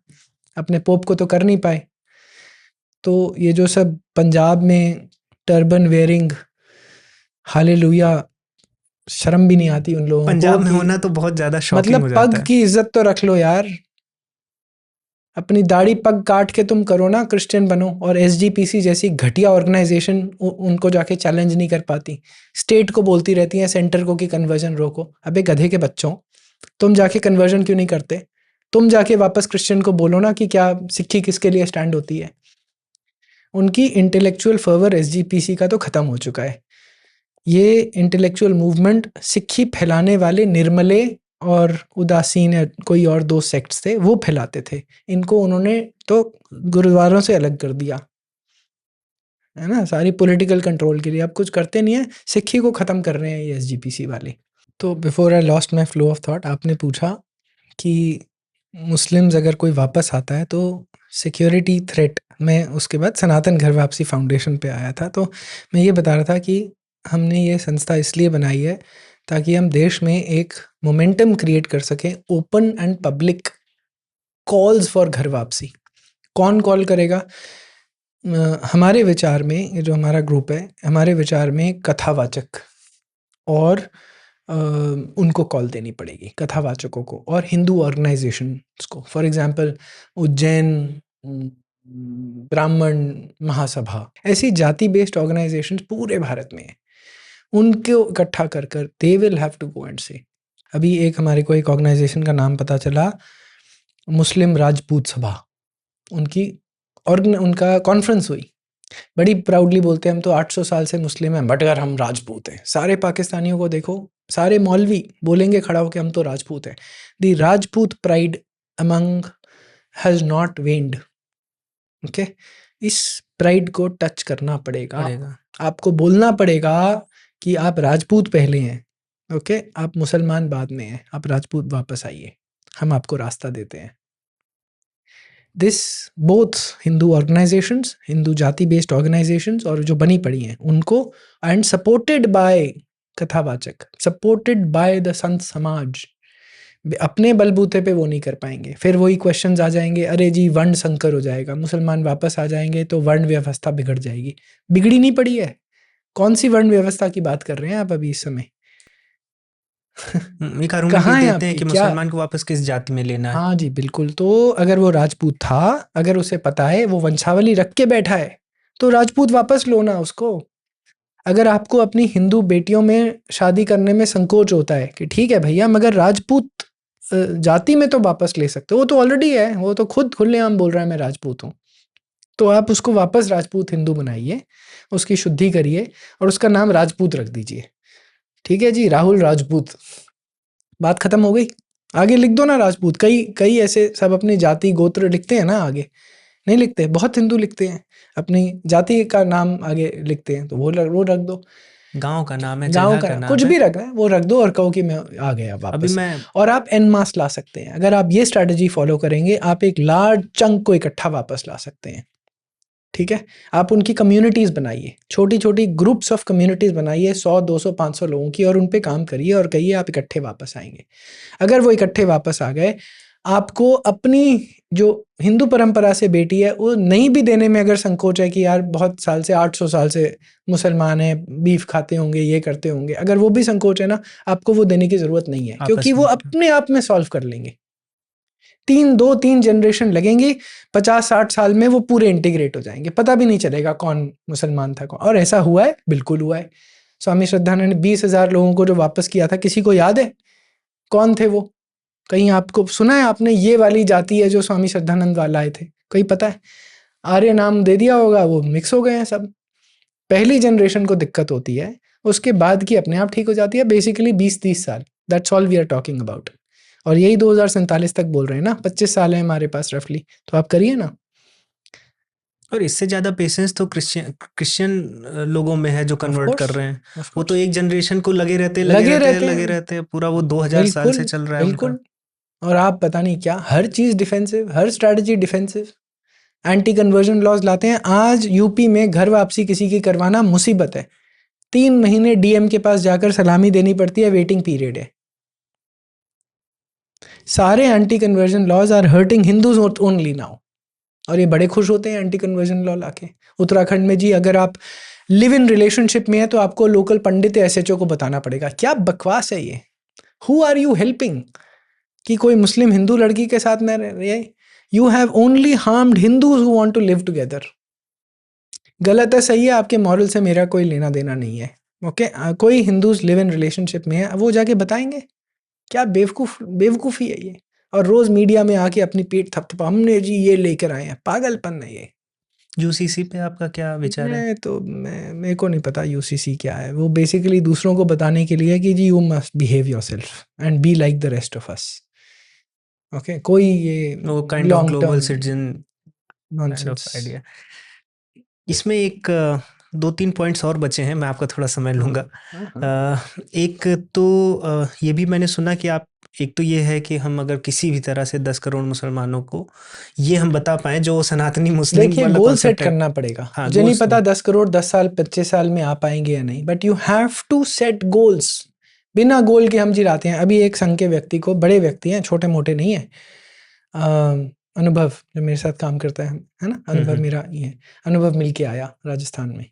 अपने पोप को तो कर नहीं पाए। तो ये जो सब पंजाब में टर्बन वेयरिंग, हालेलुया, शर्म भी नहीं आती उन लोगों को। पंजाब में होना तो बहुत ज़्यादा शॉकिंग हो मतलब जाता पग है। की इज्जत तो रख लो यार। अपनी दाढ़ी पग काट के तुम करो ना, क्रिश्चियन बनो। और एसजीपीसी जैसी घटिया ऑर्गेनाइजेशन उनको जाके चैलेंज नहीं कर पाती, स्टेट को बोलती रहती है सेंटर को कि कन्वर्जन रोको। अबे गधे के बच्चों, तुम जाके कन्वर्जन क्यों नहीं करते? तुम जाके वापस क्रिश्चियन को बोलो ना कि क्या सिक्खी किसके लिए स्टैंड होती है। उनकी इंटेलेक्चुअल फर्वर एसजीपीसी का तो ख़त्म हो चुका है। ये इंटेलेक्चुअल मूवमेंट सिक्खी फैलाने वाले निर्मले और उदासीन या कोई और 2 सेक्ट्स थे, वो फैलाते थे। इनको उन्होंने तो गुरुद्वारों से अलग कर दिया है ना, सारी पॉलिटिकल कंट्रोल के लिए। अब कुछ करते नहीं है, सिक्खी को ख़त्म कर रहे हैं ये एसजीपीसी वाले। तो before I lost my flow of thought, आपने पूछा कि मुस्लिम्स अगर कोई वापस आता है तो सिक्योरिटी थ्रेट। मैं उसके बाद सनातन घर वापसी फाउंडेशन पे आया था। तो मैं ये बता रहा था कि हमने ये संस्था इसलिए बनाई है ताकि हम देश में एक मोमेंटम क्रिएट कर सकें, open and public calls for ghar वापसी। कौन कॉल करेगा? हमारे विचार में, ये जो हमारा ग्रुप है, हमारे विचार में कथावाचक और उनको कॉल देनी पड़ेगी, कथावाचकों को और हिंदू ऑर्गेनाइजेशंस को। फॉर एग्जांपल उज्जैन ब्राह्मण महासभा, ऐसी जाति बेस्ड ऑर्गेनाइजेशंस पूरे भारत में है। उनको इकट्ठा कर they will have to go and say. अभी हमारे को एक ऑर्गेनाइजेशन का नाम पता चला, मुस्लिम राजपूत सभा। उनका कॉन्फ्रेंस हुई, बड़ी प्राउडली बोलते हैं हम तो 800 साल से मुस्लिम हैं मगर हम राजपूत हैं। सारे पाकिस्तानियों को देखो, सारे मौलवी बोलेंगे खड़ा होकर हम तो राजपूत हैं। The Rajput pride among has not waned. Okay, इस प्राइड को टच करना पड़ेगा। आपको बोलना पड़ेगा कि आप राजपूत पहले हैं, ओके, आप मुसलमान बाद में हैं, आप राजपूत वापस आइए, हम आपको रास्ता देते हैं। This both Hindu organisations, Hindu जाति बेस्ड ऑर्गेनाइजेशंस और जो बनी पड़ी हैं उनको, एंड सपोर्टेड बाय कथावाचक, सपोर्टेड बाय द संत समाज। अपने बलबूते पे वो नहीं कर पाएंगे। फिर वही क्वेश्चंस आ जाएंगे, अरे जी वर्ण संकर हो जाएगा, मुसलमान वापस आ जाएंगे तो वर्ण व्यवस्था बिगड़ जाएगी। बिगड़ी नहीं पड़ी है। कौन सी वर्ण व्यवस्था की बात कर रहे हैं आप अभी इस समय? कहाँ देते हैं कि मुसलमान को वापस किस जाति में लेना है? हाँ जी बिल्कुल। तो अगर वो राजपूत था, अगर उसे पता है वो वंशावली रख के बैठा है, तो राजपूत वापस लो ना उसको। अगर आपको अपनी हिंदू बेटियों में शादी करने में संकोच होता है कि ठीक है भैया, मगर राजपूत जाति में तो वापस ले सकते हो, वो तो ऑलरेडी है, वो तो खुद खुलेआम बोल रहा है मैं राजपूत हूँ, तो आप उसको वापस राजपूत हिंदू बनाइए, उसकी शुद्धि करिए और उसका नाम राजपूत रख दीजिए। ठीक है जी, राहुल राजपूत, बात खत्म हो गई। आगे लिख दो ना राजपूत। कई ऐसे सब अपनी जाति गोत्र लिखते हैं ना, आगे नहीं लिखते। बहुत हिंदू लिखते हैं, अपनी जाति का नाम आगे लिखते हैं, तो वो रख दो। गांव का नाम है, गांव जगह का का नाम कुछ है। भी रखना है वो रख दो और कहो कि मैं आ गया अभी वापस। मैं और आप एन मास ला सकते हैं। अगर आप ये स्ट्रैटेजी फॉलो करेंगे आप एक लार्ज चंक को इकट्ठा वापस ला सकते हैं। ठीक है, आप उनकी कम्युनिटीज बनाइए, छोटी छोटी ग्रुप्स ऑफ कम्युनिटीज बनाइए, 100 200 500 लोगों की, और उन पे काम करिए और कहिए आप इकट्ठे वापस आएंगे। अगर वो इकट्ठे वापस आ गए, आपको अपनी जो हिंदू परंपरा से बेटी है वो नहीं भी देने में अगर संकोच है कि यार बहुत साल से 800 साल से मुसलमान हैं, बीफ खाते होंगे, ये करते होंगे, अगर वो भी संकोच है ना, आपको वो देने की जरूरत नहीं है, क्योंकि आपस वो में अपने आप में सॉल्व कर लेंगे। 3 जनरेशन लगेंगी, 50-60 साल में वो पूरे इंटीग्रेट हो जाएंगे, पता भी नहीं चलेगा कौन मुसलमान था कौन। और ऐसा हुआ है, बिल्कुल हुआ है। स्वामी श्रद्धानंद ने 20,000 लोगों को जो वापस किया था, किसी को याद है कौन थे वो? कहीं आपको सुना है आपने ये वाली जाति है जो स्वामी श्रद्धानंद वाला आए थे? कहीं पता है? आर्य नाम दे दिया होगा, वो मिक्स हो गए हैं सब। पहली जनरेशन को दिक्कत होती है, उसके बाद की अपने आप ठीक हो जाती है। बेसिकली 20-30 साल, that's all we are talking about. और यही 2047 तक बोल रहे हैं ना, 25 साल है हमारे पास रफली, तो आप करिए ना। और इससे ज्यादा पेशेंस तो क्रिश्चियन लोगों में है जो कन्वर्ट course, कर रहे हैं। of वो course. तो एक जनरेशन को लगे रहते हैं, लगे रहते हैं, पूरा वो 2000 साल से चल रहा है उनका। बिल्कुल। और आप पता नहीं क्या, हर चीज डिफेंसिव, हर strategy defensive, anti conversion laws लाते हैं। आज यूपी में घर वापसी किसी की करवाना मुसीबत है। 3 महीने डीएम के पास जाकर सलामी देनी पड़ती है, वेटिंग पीरियड है। सारे anti conversion laws are hurting Hindus only now, और ये बड़े खुश होते हैं एंटी कन्वर्जन लॉ लाके। उत्तराखंड में जी अगर आप लिव इन रिलेशनशिप में है तो आपको लोकल पंडित या एसएचओ को बताना पड़ेगा। क्या बकवास है ये? Who are you helping? कि कोई मुस्लिम हिंदू लड़की के साथ में रहे? You have only harmed Hindus who want to live together. गलत है सही है, आपके मॉरल से मेरा कोई लेना देना नहीं है। ओके कोई हिंदूज लिव इन रिलेशनशिप में है, वो जाके बताएंगे। क्या बेवकूफ़ी है ये। और रोज मीडिया में आके अपनी पीठ थपथपा, हमने जी ये लेकर आए हैं। पागलपन है ये। यूसीसी पे आपका क्या विचार है? मेरे को नहीं पता यूसीसी क्या है। वो बेसिकली दूसरों को बताने के लिए है कि जी you must behave yourself and be like the rest of us. Okay कोई ये वो kind of global citizen nonsense idea. इसमें एक 2-3 पॉइंट्स और बचे हैं, मैं आपका थोड़ा समय लूँगा। एक तो ये भी मैंने सुना कि आप, एक तो ये है कि हम अगर किसी भी तरह से 10 करोड़ मुसलमानों को ये हम बता पाएँ जो सनातनी मुस्लिम देखिए, वाला गोल concept सेट है। करना पड़ेगा। हाँ, मुझे नहीं goals पता 10 करोड़ 10 साल 25 साल में आ पाएंगे या नहीं, but you have to set goals. बिना गोल के हम जिराते हैं। अभी एक संघ के व्यक्ति को, बड़े व्यक्ति हैं, छोटे मोटे नहीं है, अनुभव जो मेरे साथ काम करता है ना, अनुभव मेरा ये अनुभव मिल के आया राजस्थान में।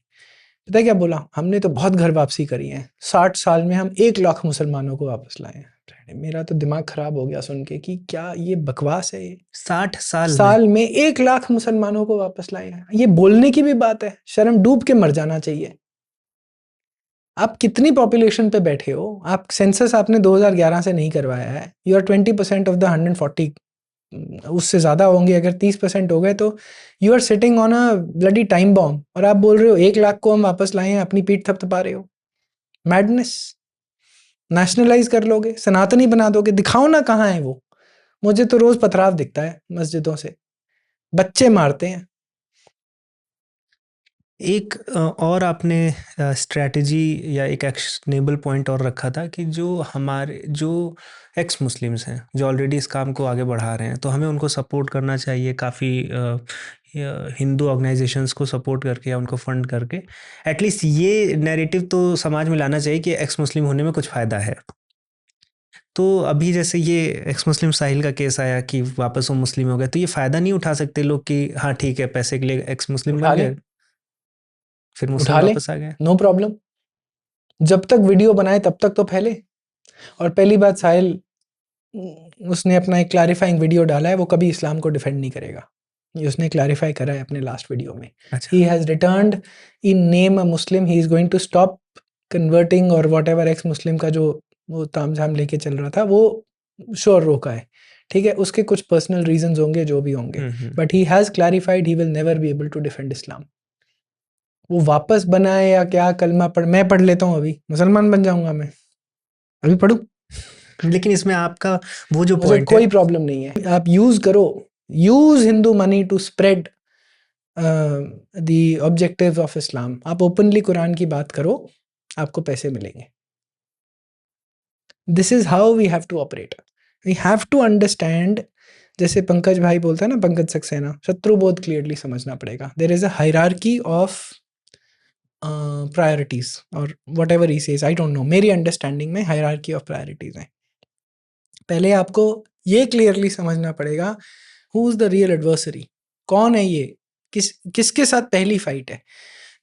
पता है क्या बोला? हमने तो बहुत घर वापसी करी है, 60 साल में हम 1 लाख मुसलमानों को वापस लाए हैं। मेरा तो दिमाग खराब हो गया सुन के कि क्या ये बकवास है। ये 60 साल में 1 लाख मुसलमानों को वापस लाए हैं। ये बोलने की भी बात है, शर्म डूब के मर जाना चाहिए। आप कितनी पॉपुलेशन पे बैठे हो? आप सेंसस आपने 2011 से नहीं करवाया है। यू आर 20% ऑफ द 140, उससे ज़्यादा होंगे। अगर 30% हो गए तो you are sitting on a bloody time bomb, और आप बोल रहे हो 1 लाख को हम वापस लाए हैं, अपनी पीठ थपथपा रहे हो। मैडनेस। नेशनलाइज कर लोगे, सनातनी बना दोगे, दिखाओ ना कहाँ है वो। मुझे तो रोज पथराव दिखता है मस्जिदों से, बच्चे मारते हैं। एक और आपने स्ट्रैटेजी या एक एक्शनेबल पॉइंट और रखा था कि जो एक्स मुस्लिम्स हैं जो ऑलरेडी इस काम को आगे बढ़ा रहे हैं, तो हमें उनको सपोर्ट करना चाहिए। काफ़ी हिंदू ऑर्गेनाइजेशंस को सपोर्ट करके या उनको फंड करके एटलीस्ट ये नैरेटिव तो समाज में लाना चाहिए कि एक्स मुस्लिम होने में कुछ फ़ायदा है। तो अभी जैसे ये एक्स मुस्लिम साहिल का केस आया कि वापस वो मुस्लिम हो गए, तो ये फ़ायदा नहीं उठा सकते लोग कि हाँ ठीक है, पैसे के लिए एक्स मुस्लिम बन गए, फिर मुस्लिम वापस आ गए? No problem. जब तक वीडियो बनाए तब तक तो फैले। और पहली बात, साहिल उसने अपना एक क्लैरिफाइंग वीडियो डाला है, वो कभी इस्लाम को डिफेंड नहीं करेगा। ये उसने क्लैरिफाई करा है अपने लास्ट वीडियो में। He has returned in name a Muslim, he is going to stop converting और वॉट एवर एक्स मुस्लिम का जो वो तामझाम लेके चल रहा था, वो श्योर रोका है। ठीक है, उसके कुछ पर्सनल रीजंस होंगे जो भी होंगे, but he has clarified he will never be able to defend Islam. वो वापस बनाए या क्या, कलमा मैं पढ़ लेता हूँ, अभी मुसलमान बन जाऊंगा मैं, अभी पढ़ूं। लेकिन इसमें आपका वो जो मुझे पॉइंट कोई प्रॉब्लम नहीं है। आप यूज करो, use Hindu money to spread the objectives of Islam. आप ओपनली कुरान की बात करो, आपको पैसे मिलेंगे। This is how we have to operate. We have to understand, जैसे पंकज भाई बोलता है ना, पंकज सक्सेना, शत्रु बोध क्लियरली समझना पड़ेगा। There is a hierarchy of priorities और whatever he says, I don't know, मेरी अंडरस्टैंडिंग में हायरार्की ऑफ प्रायोरिटीज है। पहले आपको ये क्लियरली समझना पड़ेगा who is the real adversary, कौन है ये, किसके साथ पहली फाइट है।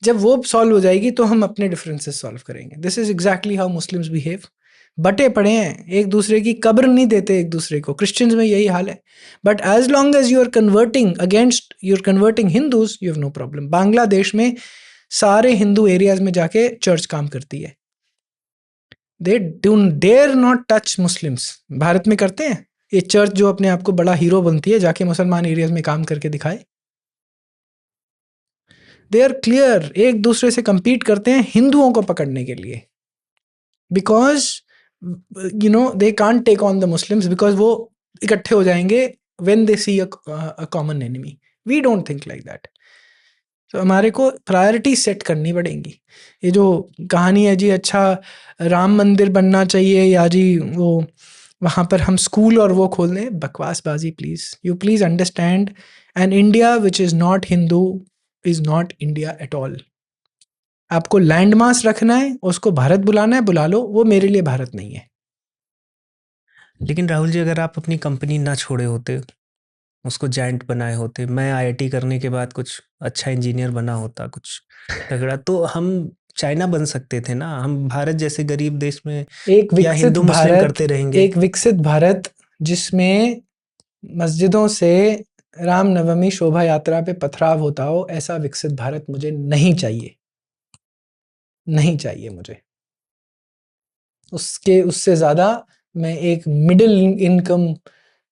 जब वो सॉल्व हो जाएगी तो हम अपने डिफरेंसेस सॉल्व करेंगे। This is exactly how Muslims behave. बटे पड़े हैं, एक दूसरे की कब्र नहीं देते एक दूसरे को। क्रिश्चियंस में यही हाल है। But as long as you are converting against, you are converting Hindus, you have no problem. Bangladesh में सारे हिंदू एरियाज में जाके चर्च काम करती है। They do dare not touch Muslims. Bharat में करते हैं ये चर्च जो अपने आप को बड़ा हीरो बनती है, जाके मुसलमान एरियाज में काम करके दिखाए। दे आर क्लियर, एक दूसरे से compete करते हैं हिंदुओं को पकड़ने के लिए, because you know they can't take on the Muslims, because वो इकट्ठे हो जाएंगे when they see a common enemy. We don't think like that. तो हमारे को प्रायोरिटी सेट करनी पड़ेंगी। ये जो कहानी है जी, अच्छा राम मंदिर बनना चाहिए या जी वो वहाँ पर हम स्कूल और वो खोल दें, बकवासबाजी। Please you please understand, an India which is not Hindu is not India at all. आपको लैंड मास रखना है, उसको भारत बुलाना है, बुला लो, वो मेरे लिए भारत नहीं है। लेकिन राहुल जी, अगर आप अपनी कंपनी ना छोड़े होते, उसको जायंट बनाए होते, मैं आईआईटी करने के बाद कुछ अच्छा इंजीनियर बना होता, कुछ तगड़ा, तो हम चाइना बन सकते थे ना। हम भारत जैसे गरीब देश में एक या विकसित हिंदू मुस्लिम भारत, करते रहेंगे। एक विकसित भारत जिसमें मस्जिदों से रामनवमी शोभा यात्रा पे पथराव होता हो, ऐसा विकसित भारत मुझे नहीं चाहिए, नहीं चाहिए मुझे। उससे ज़्यादा मैं एक मिडिल इनकम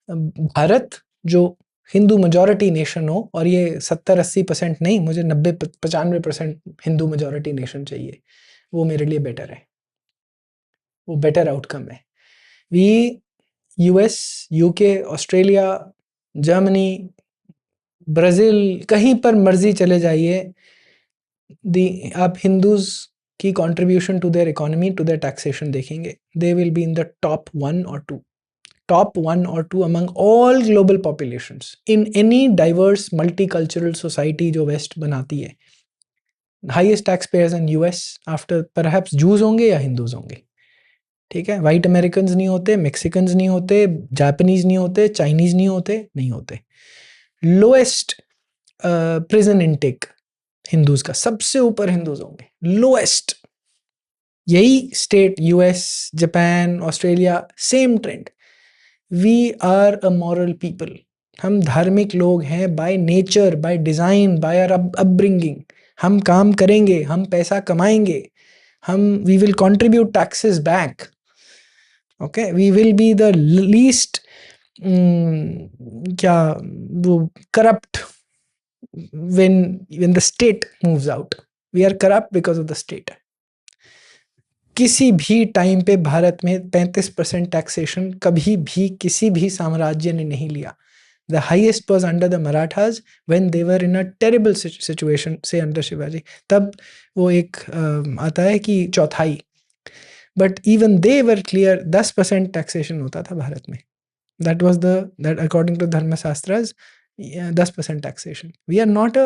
भारत जो हिंदू मेजॉरिटी नेशन हो, और ये 70-80% नहीं, मुझे 90-95% हिंदू मेजॉरिटी नेशन चाहिए। वो मेरे लिए बेटर है, वो बेटर आउटकम है। We US, UK, Australia, Germany, Brazil, कहीं पर मर्जी चले जाइए, आप हिंदूज की contribution to their economy, to their taxation देखेंगे, they will be in the top 1 or 2, top 1 or 2 among all global populations in any diverse multicultural society जो West बनाती है। Highest tax payers in US after perhaps Jews होंगे या Hindus होंगे। ठीक है, white Americans नहीं होते, मेक्सिकन्स नहीं होते, जापानीज नहीं होते, चाइनीज नहीं होते, नहीं होते। लोएस्ट प्रिजन इनटेक हिंदूज का, सबसे ऊपर हिंदूज होंगे, लोएस्ट। यही state US, Japan, Australia, same trend. We are a moral people, हम धार्मिक लोग हैं by nature, by design, by our upbringing. हम काम करेंगे, हम पैसा कमाएंगे, हम we will contribute taxes back. Okay, we will be the least क्या वो corrupt when the state moves out. We are corrupt because of the state. किसी भी टाइम पे भारत में 35% टैक्सेशन कभी भी किसी भी साम्राज्य ने नहीं लिया। The highest was under the Marathas when they were in a terrible situation, say under Shivaji. तब वो एक आता है कि चौथाई, but even they were clear 10% taxation होता था भारत में। That was that according to धर्मशास्त्रास 10% taxation. We are not a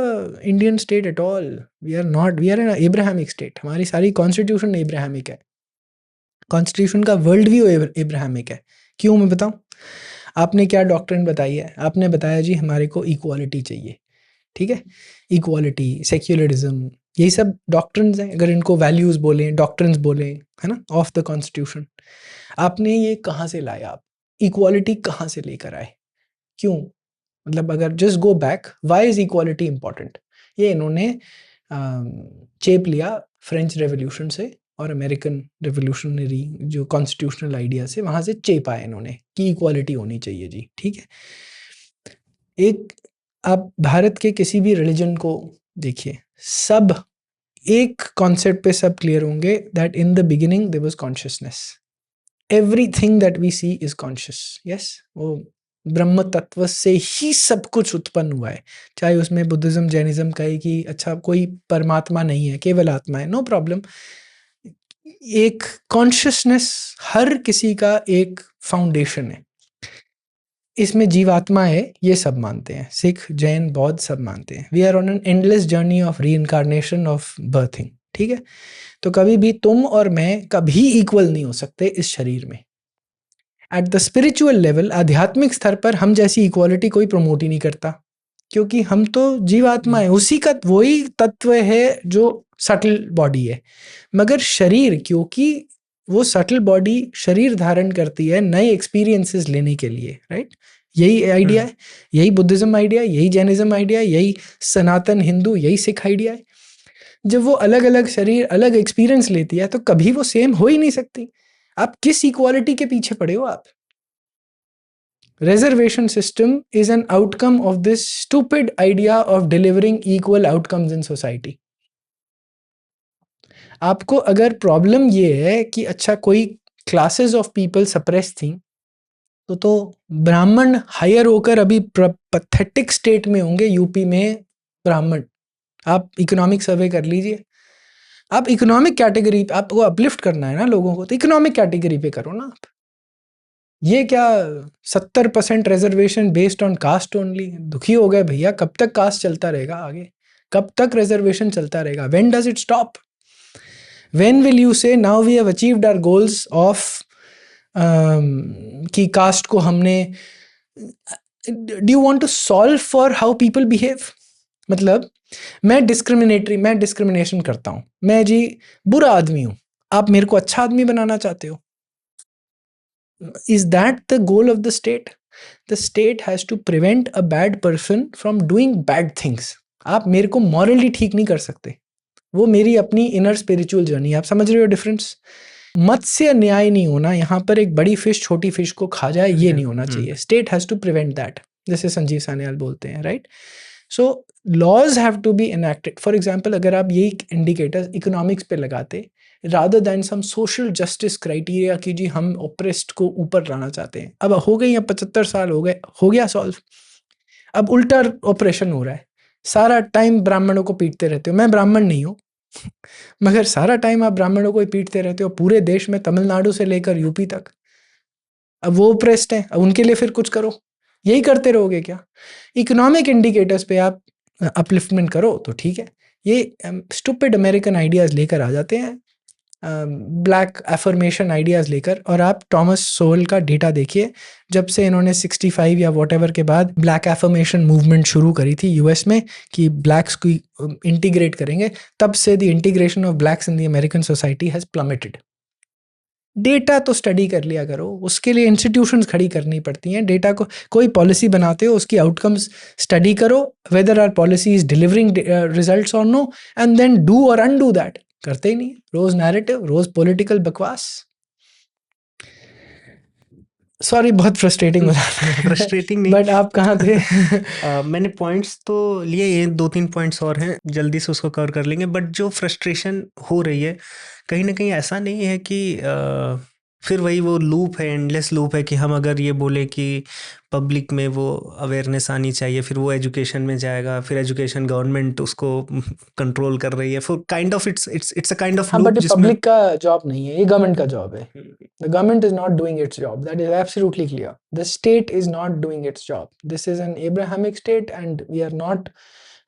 Indian state at all. We are not. We are an Abrahamic state. हमारी सारी कॉन्स्टिट्यूशन एब्राहमिक है। कॉन्स्टिट्यूशन का world view Abrahamic है। क्यों, मैं बताऊं? आपने क्या डॉक्ट्रिन बताई है? आपने बताया जी हमारे को इक्वालिटी चाहिए। ठीक है, इक्वालिटी, सेक्युलरिज्म, यही सब डॉक्ट्रिन्स हैं। अगर इनको वैल्यूज बोलें, डॉक्ट्रिन्स बोलें, है ना, ऑफ द कॉन्स्टिट्यूशन। आपने ये कहाँ से लाया? आप इक्वालिटी कहाँ से लेकर आए? क्यों? मतलब अगर just go back, why is equality important? ये इन्होंने चेप लिया फ्रेंच रेवोल्यूशन से और अमेरिकन रेवोल्यूशनरी जो कॉन्स्टिट्यूशनल आइडिया से, वहाँ से चेप आया इन्होंने कि इक्वालिटी होनी चाहिए जी। ठीक है, एक आप भारत के किसी भी रिलीजन को देखिए, सब एक कॉन्सेप्ट पे सब क्लियर होंगे, that in the beginning there was consciousness. Everything that we see is conscious. Yes, वो ब्रह्म तत्व से ही सब कुछ उत्पन्न हुआ है। चाहे उसमें बुद्धिज्म, जैनिज्म कहे कि अच्छा कोई परमात्मा नहीं है, केवल आत्मा है, नो प्रॉब्लम। एक कॉन्शियसनेस, हर किसी का एक फाउंडेशन है, इसमें जीवात्मा है, ये सब मानते हैं, सिख, जैन, बौद्ध सब मानते हैं। We are on an endless journey of reincarnation, of birthing, ठीक है। तो कभी भी तुम और मैं कभी इक्वल नहीं हो सकते इस शरीर में। एट द स्पिरिचुअल लेवल, आध्यात्मिक स्तर पर हम जैसी इक्वालिटी कोई प्रमोट ही नहीं करता, क्योंकि हम तो जीवात्मा है, उसी का वही तत्व है जो सटल बॉडी है। मगर शरीर, क्योंकि वो सटल बॉडी शरीर धारण करती है नए एक्सपीरियंसेस लेने के लिए, राइट। यही आइडिया है, यही बुद्धिज्म आइडिया, यही जैनिज्म आइडिया, यही सनातन हिंदू, यही सिख आइडिया है। जब वो अलग अलग शरीर अलग एक्सपीरियंस लेती है तो कभी वो सेम हो ही नहीं सकती। आप किस इक्वालिटी के पीछे पड़े हो आप? Reservation system is an outcome of this stupid idea of delivering equal outcomes in society. आपको अगर प्रॉब्लम ये है कि अच्छा कोई क्लासेस ऑफ पीपल सप्रेस थी, तो ब्राह्मण हायर होकर अभी पैथेटिक स्टेट में होंगे यूपी में ब्राह्मण। आप इकोनॉमिक सर्वे कर लीजिए, आप इकोनॉमिक कैटेगरी, आपको अपलिफ्ट करना है ना लोगों को, तो इकोनॉमिक कैटेगरी पे करो ना आप। ये क्या 70% reservation based on caste only? दुखी हो गए भैया, कब तक कास्ट चलता रहेगा आगे? कब तक रिजर्वेशन चलता रहेगा? When does it stop? When will you say now we have achieved our goals of कि कास्ट को हमने, do you want to solve for how people behave? मतलब मैं डिस्क्रिमिनेशन करता हूँ, मैं जी बुरा आदमी हूँ, आप मेरे को अच्छा आदमी बनाना चाहते हो? Is that the goal of the state? The state has to prevent a bad person from doing bad things. आप मेरे को मॉरली ठीक नहीं कर सकते, वो मेरी अपनी इनर स्पिरिचुअल जर्नी। आप समझ रहे हो डिफरेंस? मत्स्य न्याय नहीं होना, यहाँ पर एक बड़ी फिश छोटी फिश को खा जाए, ये नहीं होना चाहिए। State has to prevent that, जैसे संजीव सान्याल बोलते हैं, right. So laws have to be enacted. For example, अगर आप यही इंडिकेटर्स इकोनॉमिक्स पे लगाते rather than some social justice criteria कि जी हम ओप्रेस्ड को ऊपर लाना चाहते हैं, अब हो गई, अब 75 साल हो गए, हो गया सॉल्व। अब उल्टा ऑपरेशन हो रहा है, सारा टाइम ब्राह्मणों को पीटते रहते हो। मैं ब्राह्मण नहीं हूँ मगर सारा टाइम आप ब्राह्मणों को ही पीटते रहते हो, पूरे देश में, तमिलनाडु से लेकर यूपी तक। अब वो ओप्रेस्ड हैं, अब उनके लिए फिर कुछ करो। यही करते रहोगे क्या? इकोनॉमिक इंडिकेटर्स पे आप अपलिफ्टमेंट करो तो ठीक है। ये स्टूपिड अमेरिकन आइडियाज़ लेकर आ जाते हैं, ब्लैक एफर्मेशन आइडियाज़ लेकर। और आप टॉमस सोल का डेटा देखिए, जब से इन्होंने 65 या वॉटेवर के बाद ब्लैक एफर्मेशन मूवमेंट शुरू करी थी यूएस में कि ब्लैक्स को इंटीग्रेट करेंगे, तब से the integration of blacks in the American society has plummeted. Data तो स्टडी कर लिया करो, उसके लिए इंस्टीट्यूशंस खड़ी करनी पड़ती हैं। डेटा को, कोई पॉलिसी बनाते हो उसकी आउटकम्स स्टडी करो, whether our policy is delivering results और नो, एंड देन डू और अनडू दैट। करते ही नहीं, रोज नैरेटिव, रोज पॉलिटिकल बकवास। सॉरी, बहुत फ्रस्ट्रेटिंग हो जाता है। फ्रस्ट्रेटिंग नहीं, बट आप कहाँ थे? मैंने पॉइंट्स तो लिए, ये 2-3 पॉइंट्स और हैं, जल्दी से उसको कवर कर लेंगे। बट जो फ्रस्ट्रेशन हो रही है, कहीं ना कहीं ऐसा नहीं है कि फिर वही वो लूप है, एंडलेस लूप है कि हम अगर ये बोले कि पब्लिक में वो अवेयरनेस आनी चाहिए, फिर वो एजुकेशन में जाएगा, फिर एजुकेशन गवर्नमेंट उसको कंट्रोल कर रही है, फिर kind of it's a kind of loop. But public का जॉब नहीं है, ये गवर्नमेंट का जॉब है। The government is not doing its job, that is absolutely clear. The state is not doing its job. This is an Abrahamic state and we are not,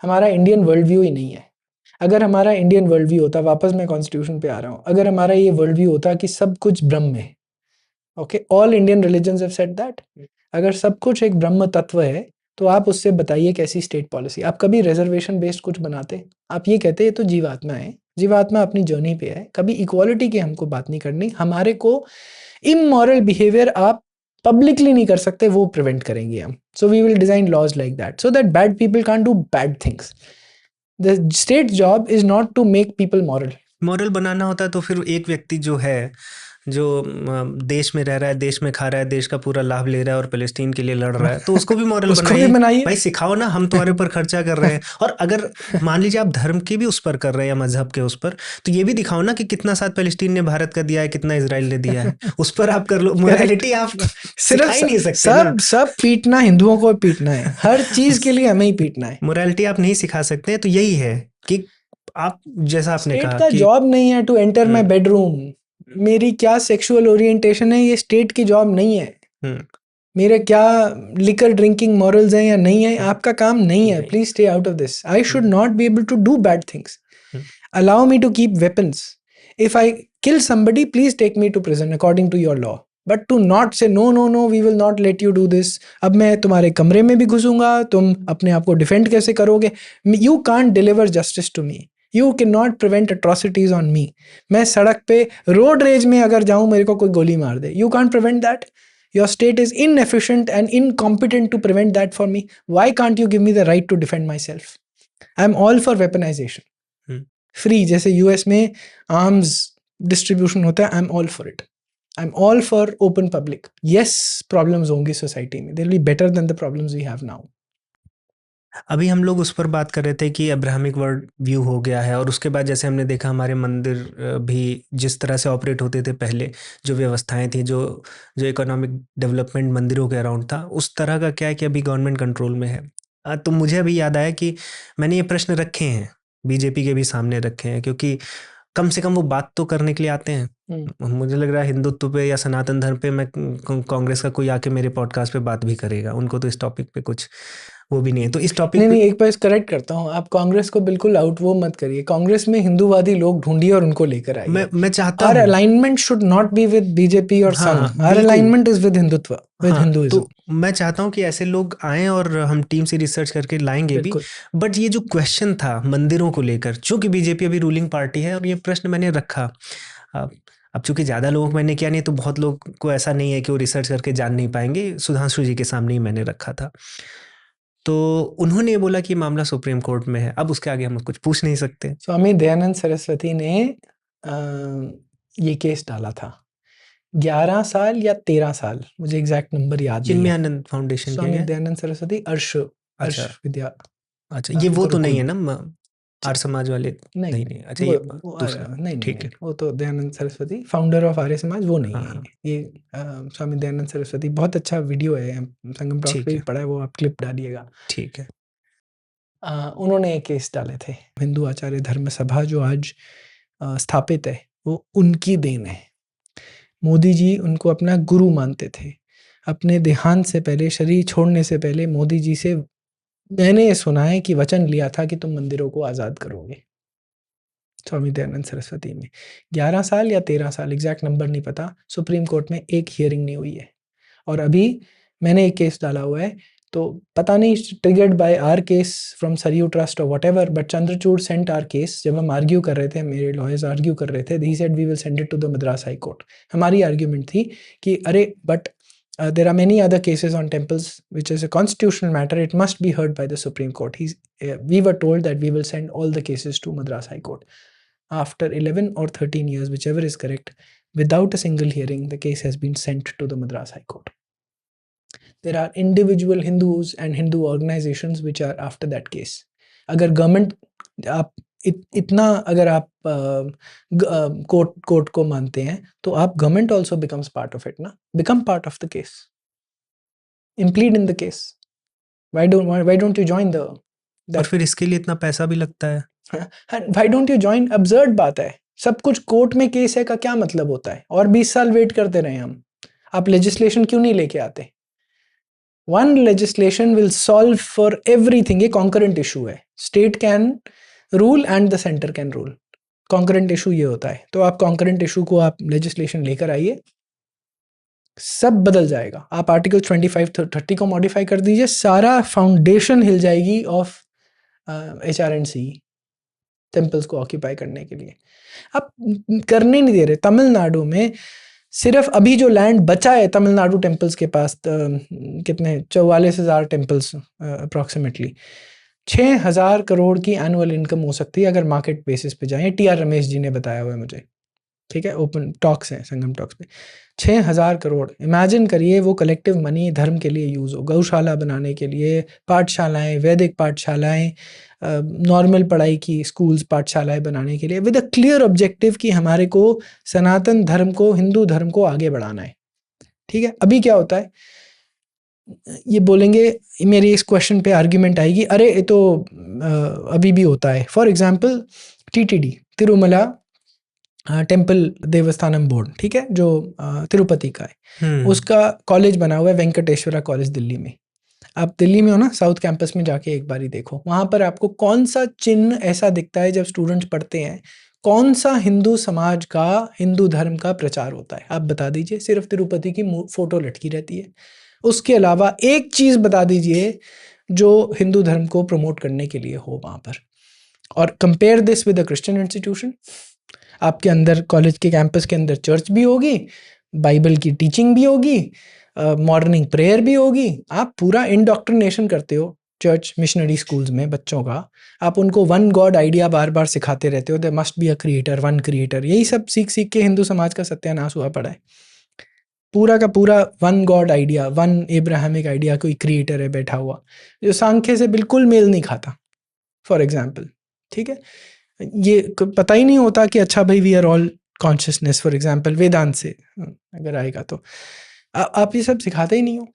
हमारा Indian world view ही नहीं है। अगर हमारा Indian world view होता, वापस मैं constitution पे आ रहा हूँ, अगर हमारा ये वर्ल्ड व्यू होता कि सब कुछ ब्रह्म है, okay, all Indian religions have said that, अगर सब कुछ एक ब्रह्म तत्व है, तो आप उससे बताइए कैसी स्टेट पॉलिसी। आप कभी रिजर्वेशन बेस्ड कुछ बनाते? आप ये कहते हैं तो जीवात्मा है, जीवात्मा अपनी जर्नी पे है, कभी इक्वालिटी की हमको बात नहीं करनी। हमारे को इमोरल बिहेवियर आप पब्लिकली नहीं कर सकते, वो प्रिवेंट करेंगे हम। So we will design laws like that so that bad people can't do bad things. The state job is not to make people moral बनाना होता है तो फिर एक व्यक्ति जो है, जो देश में रह रहा है, देश में खा रहा है, देश का पूरा लाभ ले रहा है और पैलेस्टीन के लिए लड़ रहा है, तो उसको भी मॉरल बनाइए भाई, सिखाओ ना, हम तुम्हारे ऊपर खर्चा कर रहे हैं। और अगर मान लीजिए आप धर्म के भी उस पर कर रहे हैं या मजहब के उस पर, तो ये भी दिखाओ ना कि कितना साथ पैलेस्टीन ने भारत का दिया है, कितना इजराइल ने दिया है, उस पर आप कर लो। मोरालिटी आप सिर्फ नहीं सकते, सब पीटना हिंदुओं को पीटना है, हर चीज के लिए हमें ही पीटना है। मोरालिटी आप नहीं सिखा सकते। तो यही है कि आप जैसा आपने स्टेट कहा का कि जॉब नहीं है टू एंटर माई बेडरूम। मेरी क्या सेक्सुअल ओरिएंटेशन है, ये स्टेट की जॉब नहीं है। हम्म, मेरे क्या लिकर ड्रिंकिंग मॉरल्स हैं या नहीं है, आपका काम नहीं है। Please stay out of this. I should not be able to do bad things. Allow me to keep weapons. If I kill somebody, please take me to prison according to your law. But to not say no no no, we will not let you do this. अब मैं तुम्हारे कमरे में भी घुसूंगा, तुम अपने आप को डिफेंड कैसे करोगे? You can't deliver justice to me. You cannot prevent atrocities on me. मैं सड़क पे रोड रेज में अगर जाऊं, मेरे को कोई गोली मार दे, you can't prevent that. Your state is inefficient and incompetent to prevent that for me. Why can't you give me the right to defend myself? I'm all for weaponization. Free, जैसे US में arms distribution होता है, I am all for it. I am all for open public. Yes, problems होंगी society में, they will be better than the problems we have now. अभी हम लोग उस पर बात कर रहे थे कि अब्राहमिक वर्ल्ड व्यू हो गया है, और उसके बाद जैसे हमने देखा हमारे मंदिर भी जिस तरह से ऑपरेट होते थे पहले, जो व्यवस्थाएं थी, जो जो इकोनॉमिक डेवलपमेंट मंदिरों के अराउंड था, उस तरह का क्या है कि अभी गवर्नमेंट कंट्रोल में है। तो मुझे अभी याद आया कि मैंने ये प्रश्न रखे हैं, बीजेपी के भी सामने रखे हैं, क्योंकि कम से कम वो बात तो करने के लिए आते हैं। मुझे लग रहा है हिंदुत्व पे या सनातन धर्म पे मैं कांग्रेस का कोई आके मेरे पॉडकास्ट पे बात भी करेगा, उनको तो इस टॉपिक पे कुछ वो भी नहीं है। तो इस टॉपिक नहीं, एक बार करेक्ट करता हूँ, आप कांग्रेस को बिल्कुल आउट वो मत करिए। कांग्रेस में हिंदुवादी लोग ढूंढिए और उनको लेकर आइए। मैं चाहता Our हूँ alignment should not be with BJP और हाँ, संघ। Our बिल्कुल। alignment is with Hindutva, with Hinduism। तो मैं चाहता हूँ कि ऐसे लोग आएं और हम टीम से रिसर्च करके लाएंगे भी। बिल्कुल। बट ये जो क्वेश्चन था मंदिरों को लेकर, चूंकि बीजेपी अभी रूलिंग पार्टी है, और ये प्रश्न मैंने रखा। अब चूंकि ज़्यादा लोगों को मैंने किया नहीं, तो बहुत लोग को ऐसा नहीं है कि वो रिसर्च करके जान नहीं पाएंगे। सुधांशु जी के सामने ही मैंने रखा था, तो उन्होंने ये बोला कि मामला सुप्रीम कोर्ट में है। अब उसके आगे हम कुछ पूछ नहीं सकते। स्वामी दयानंद सरस्वती ने ये केस डाला था 11 साल या 13 साल, मुझे एग्जैक्ट नंबर याद नहीं चिन्मय है। आनंद फाउंडेशन के स्वामी हैं। दयानंद सरस्वती अर्श विद्या। अच्छा, ये वो तो नहीं है ना आर्य समाज वाले? नहीं, नहीं। अच्छा, ये दूसरा। नहीं, ठीक है। वो तो दयानंद सरस्वती फाउंडर ऑफ आर्य समाज, वो नहीं है। हाँ। ये स्वामी दयानंद सरस्वती, बहुत अच्छा वीडियो है, संगम टॉक्स ठीक पे भी है। पड़ा है, वो आप क्लिप डालिएगा। ठीक है। उन्होंने एक केस डाले थे। हिंदू आचार्य धर्म सभा जो आज स्थापित है, वो उनकी देन है। मोदी जी उनको अपना गुरु मानते थे। अपने देहांत से पहले, शरीर छोड़ने से पहले, मोदी जी से मैंने ये सुना है कि वचन लिया था कि तुम मंदिरों को आज़ाद करोगे। स्वामी दयानंद सरस्वती में 11 साल या 13 साल, एग्जैक्ट नंबर नहीं पता, सुप्रीम कोर्ट में एक हियरिंग नहीं हुई है। और अभी मैंने एक केस डाला हुआ है, तो पता नहीं triggered by our case from Saryu trust और whatever, but Chandrachud sent our case. जब हम आर्ग्यू कर रहे थे, मेरे लॉयर्स आर्ग्यू कर रहे थे, he said we will send it to the Madras high court. हमारी आर्ग्यूमेंट थी कि अरे but there are many other cases on temples which is a constitutional matter, it must be heard by the Supreme Court. We were told that we will send all the cases to Madras High Court. After 11 or 13 years, whichever is correct, without a single hearing, the case has been sent to the Madras High Court. There are individual Hindus and Hindu organizations which are after that case. अगर government आप इतना अगर आप court को मानते हैं, तो आप government also becomes part of it ना, become part of the case, implead in the case. Why don't you join the, और फिर इसके लिए इतना पैसा भी लगता है। Why don't you join? Absurd बात है, सब कुछ कोर्ट में केस है का क्या मतलब होता है? और 20 साल वेट करते रहे हम, आप लेजिस्लेशन क्यों नहीं लेके आते? One legislation will solve for everything. ये कॉन्करेंट इशू है, state can rule and the centre can rule. Concurrent issue ये होता है, तो आप कॉन्करेंट इशू को आप लेजिस्लेशन लेकर आइए, सब बदल जाएगा। आप आर्टिकल 25-30 को मॉडिफाई कर दीजिए, सारा फाउंडेशन हिल जाएगी ऑफ HRNC टेम्पल्स को ऑक्यूपाई करने के लिए। आप करने नहीं दे रहे। तमिलनाडु में सिर्फ अभी जो लैंड बचा है तमिलनाडु टेम्पल्स के पास, कितने 44,000 टेम्पल्स अप्रॉक्सीमेटली, 6,000 करोड़ की एनुअल इनकम हो सकती है अगर मार्केट बेसिस पे जाएं। TR रमेश जी ने बताया हुआ है मुझे, ठीक है, ओपन टॉक्स हैं संगम टॉक्स पे। 6,000 करोड़, इमेजिन करिए वो कलेक्टिव मनी धर्म के लिए यूज़ हो, गौशाला बनाने के लिए, पाठशालाएं, वैदिक पाठशालाएं, नॉर्मल पढ़ाई की स्कूल्स, पाठशालाएं बनाने के लिए, विद अ क्लियर ऑब्जेक्टिव कि हमारे को सनातन धर्म को, हिंदू धर्म को आगे बढ़ाना है। ठीक है, अभी क्या होता है, ये बोलेंगे, मेरी इस क्वेश्चन पे आर्ग्यूमेंट आएगी, अरे ये तो अभी भी होता है। For example TTD, Tirumala temple Devasthanam board, ठीक है, जो तिरुपति का है, उसका कॉलेज बना हुआ है वेंकटेश्वरा कॉलेज दिल्ली में। आप दिल्ली में हो ना, साउथ कैंपस में जाके एक बारी देखो, वहाँ पर आपको कौन सा चिन्ह ऐसा दिखता है जब स्टूडेंट्स पढ़ते हैं, कौन सा हिंदू समाज का, हिंदू धर्म का प्रचार होता है, आप बता दीजिए। सिर्फ तिरुपति की फोटो लटकी रहती है। उसके अलावा एक चीज़ बता दीजिए जो हिंदू धर्म को प्रमोट करने के लिए हो वहाँ पर। और compare this with a Christian institution. आपके अंदर, कॉलेज के कैंपस के अंदर चर्च भी होगी, बाइबल की टीचिंग भी होगी, मॉर्निंग प्रेयर भी होगी। आप पूरा इंडोक्ट्रिनेशन करते हो चर्च मिशनरी स्कूल्स में बच्चों का। आप उनको वन गॉड आइडिया बार बार सिखाते रहते हो, there must be a creator, one creator. यही सब सीख सीख के हिंदू समाज का सत्यानाश हुआ पड़ा है। पूरा का पूरा one god idea, one Abrahamic idea, कोई क्रिएटर है बैठा हुआ, जो सांख्य से बिल्कुल मेल नहीं खाता, फॉर एग्जाम्पल। ठीक है, ये पता ही नहीं होता कि अच्छा भाई we are all consciousness, for example Vedanta से अगर आएगा तो आप ये सब सिखाते ही नहीं हो।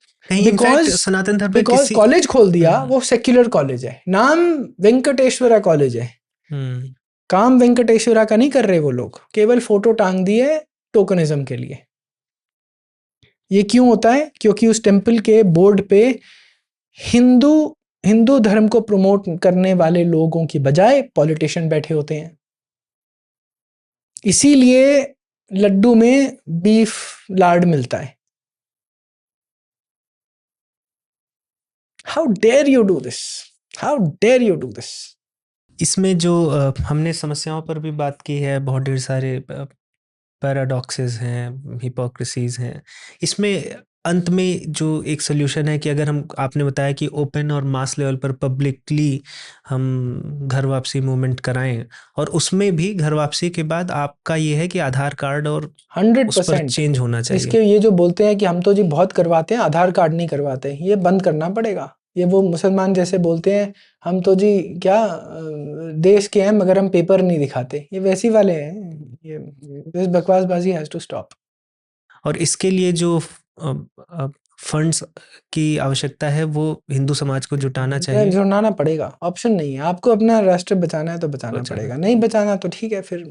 सनातन धर्म बिकॉज कॉलेज खोल दिया, वो सेक्युलर कॉलेज है, नाम वेंकटेश्वरा कॉलेज है, काम वेंकटेश्वरा का नहीं कर रहे वो लोग, केवल फोटो टांग दिए टोकनिज्म के लिए। ये क्यों होता है? क्योंकि उस टेम्पल के बोर्ड पे हिंदू धर्म को प्रमोट करने वाले लोगों की बजाय पॉलिटिशियन बैठे होते हैं। इसीलिए लड्डू में बीफ लार्ड मिलता है। How dare you do this, how dare you do this. इसमें जो हमने समस्याओं पर भी बात की है, बहुत ढेर सारे पैराडॉक्सेस हैं, हिपोक्रेसीज हैं। इसमें अंत में जो एक सोल्यूशन है कि अगर हम, आपने बताया कि ओपन और मास लेवल पर पब्लिकली हम घर वापसी मूवमेंट कराएं, और उसमें भी घर वापसी के बाद आपका ये है कि आधार कार्ड और 100% चेंज होना चाहिए। इसके ये जो बोलते हैं कि हम तो जी बहुत करवाते हैं, आधार कार्ड नहीं करवाते, ये बंद करना पड़ेगा। ये वो मुसलमान जैसे बोलते हैं हम तो जी क्या देश के हैं मगर हम पेपर नहीं दिखाते, ये वैसी वाले हैं। ये दिस बकवासबाजी हैज टू स्टॉप। और इसके लिए जो फंड्स की आवश्यकता है वो हिंदू समाज को जुटाना चाहिए, जुटाना पड़ेगा, ऑप्शन नहीं है। आपको अपना राष्ट्र बचाना है तो बचाना पड़ेगा, नहीं बचाना तो ठीक है, फिर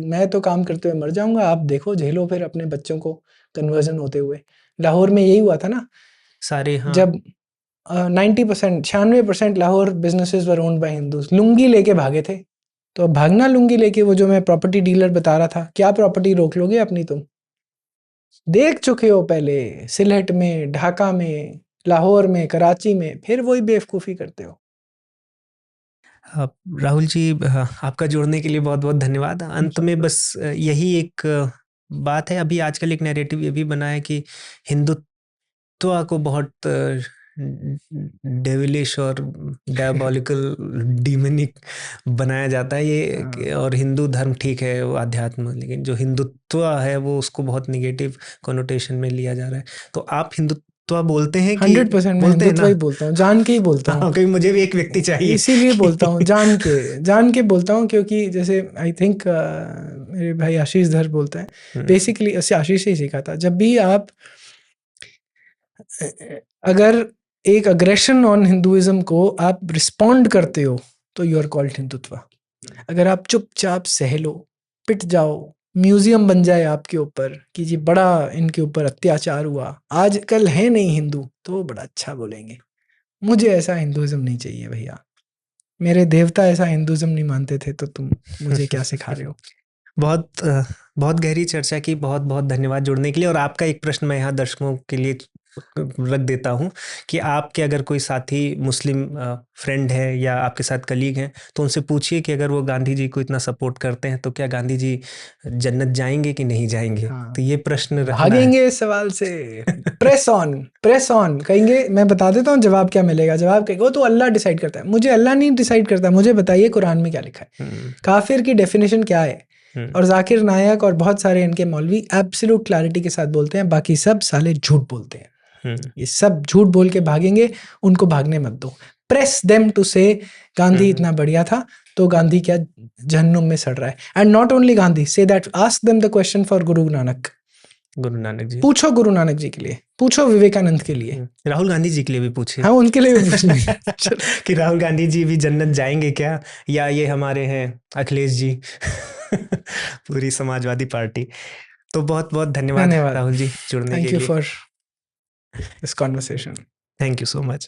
मैं तो काम करते हुए मर जाऊंगा, आप देखो झेलो फिर अपने बच्चों को कन्वर्जन होते हुए। लाहौर में यही हुआ था ना सारे, हाँ, जब 90%, 96% Lahore businesses were owned by Hindus. Lungi लेके भागे थे, तो अब भागना लुंगी लेके। वो जो मैं प्रॉपर्टी डीलर बता रहा था, क्या प्रॉपर्टी रोक लोगे अपनी? तुम देख चुके हो पहले, सिलहट में, ढाका में, लाहौर में, कराची में, फिर वही बेवकूफ़ी करते हो। राहुल जी, आपका जुड़ने के लिए बहुत बहुत धन्यवाद। अंत में बस यही एक बात है, अभी आजकल एक नैरेटिव ये भी बना है कि हिंदुत्व को बहुत डेविलिश और डायबॉलिकल डीमनिक बनाया जाता है ये, और हिंदू धर्म ठीक है, वो आध्यात्म, लेकिन जो हिंदुत्व है वो उसको बहुत निगेटिव कोनोटेशन में लिया जा रहा है। तो आप हिंदुत्व बोलते हैं कि 100% मैं हिंदुत्व ही बोलता हूँ, जान के ही बोलता हूँ, क्योंकि मुझे भी एक व्यक्ति चाहिए, इसीलिए बोलता हूँ, जान के बोलता हूँ। क्योंकि जैसे आई थिंक मेरे भाई आशीष धर बोलता है, बेसिकली आशीष से ही सीखा था, जब भी आप अगर एक अग्रेशन ऑन हिंदुइज्म को आप रिस्पॉन्ड करते हो तो यू आर कॉल्ड हिंदुत्व। अगर आप चुपचाप सह लो, पिट जाओ, म्यूजियम बन जाए आपके ऊपर कि जी बड़ा इनके ऊपर अत्याचार हुआ, आजकल है नहीं हिंदू, तो बड़ा अच्छा बोलेंगे। मुझे ऐसा हिंदुइज्म नहीं चाहिए भैया, मेरे देवता ऐसा हिंदुइज्म नहीं मानते थे, तो तुम मुझे क्या सिखा रहे हो? बहुत गहरी चर्चा की, बहुत बहुत धन्यवाद जुड़ने के लिए। और आपका एक प्रश्न मैं यहाँ दर्शकों के लिए रख देता हूँ कि आपके अगर कोई साथी मुस्लिम फ्रेंड है या आपके साथ कलीग हैं, तो उनसे पूछिए कि अगर वो गांधी जी को इतना सपोर्ट करते हैं तो क्या गांधी जी जन्नत जाएंगे कि नहीं जाएंगे? हाँ। तो ये प्रश्न भागेंगे इस सवाल से। प्रेस ऑन कहेंगे, मैं बता देता हूँ जवाब क्या मिलेगा। जवाब कहेंगे वो तो अल्लाह डिसाइड करता है। मुझे अल्लाह नहीं डिसाइड करता, मुझे बताइए कुरान में क्या लिखा है, काफिर की डेफिनेशन क्या है। और जाकिर नायक और बहुत सारे इनके मौलवी एब्सोल्यूट क्लैरिटी के साथ बोलते हैं, बाकी सब साले झूठ बोलते हैं। ये सब झूठ बोल के भागेंगे, उनको भागने मत दो। प्रेस देम टू से गांधी इतना बढ़िया था, तो गांधी क्या जहन्नुम में सड़ रहा है। And not only Gandhi, say that, ask them the question for Guru Nanak, Guru Nanak ji. पूछो गुरु नानक जी के लिए, पूछो विवेकानंद के लिए, राहुल गांधी जी के लिए भी पूछे। हाँ उनके लिए भी पूछना कि राहुल गांधी जी भी जन्नत जाएंगे क्या, या ये हमारे हैं अखिलेश जी पूरी समाजवादी पार्टी। तो बहुत बहुत धन्यवाद धन्यवाद राहुल जी जुड़ने थैंक के यू लिए। For this conversation. Thank you so much.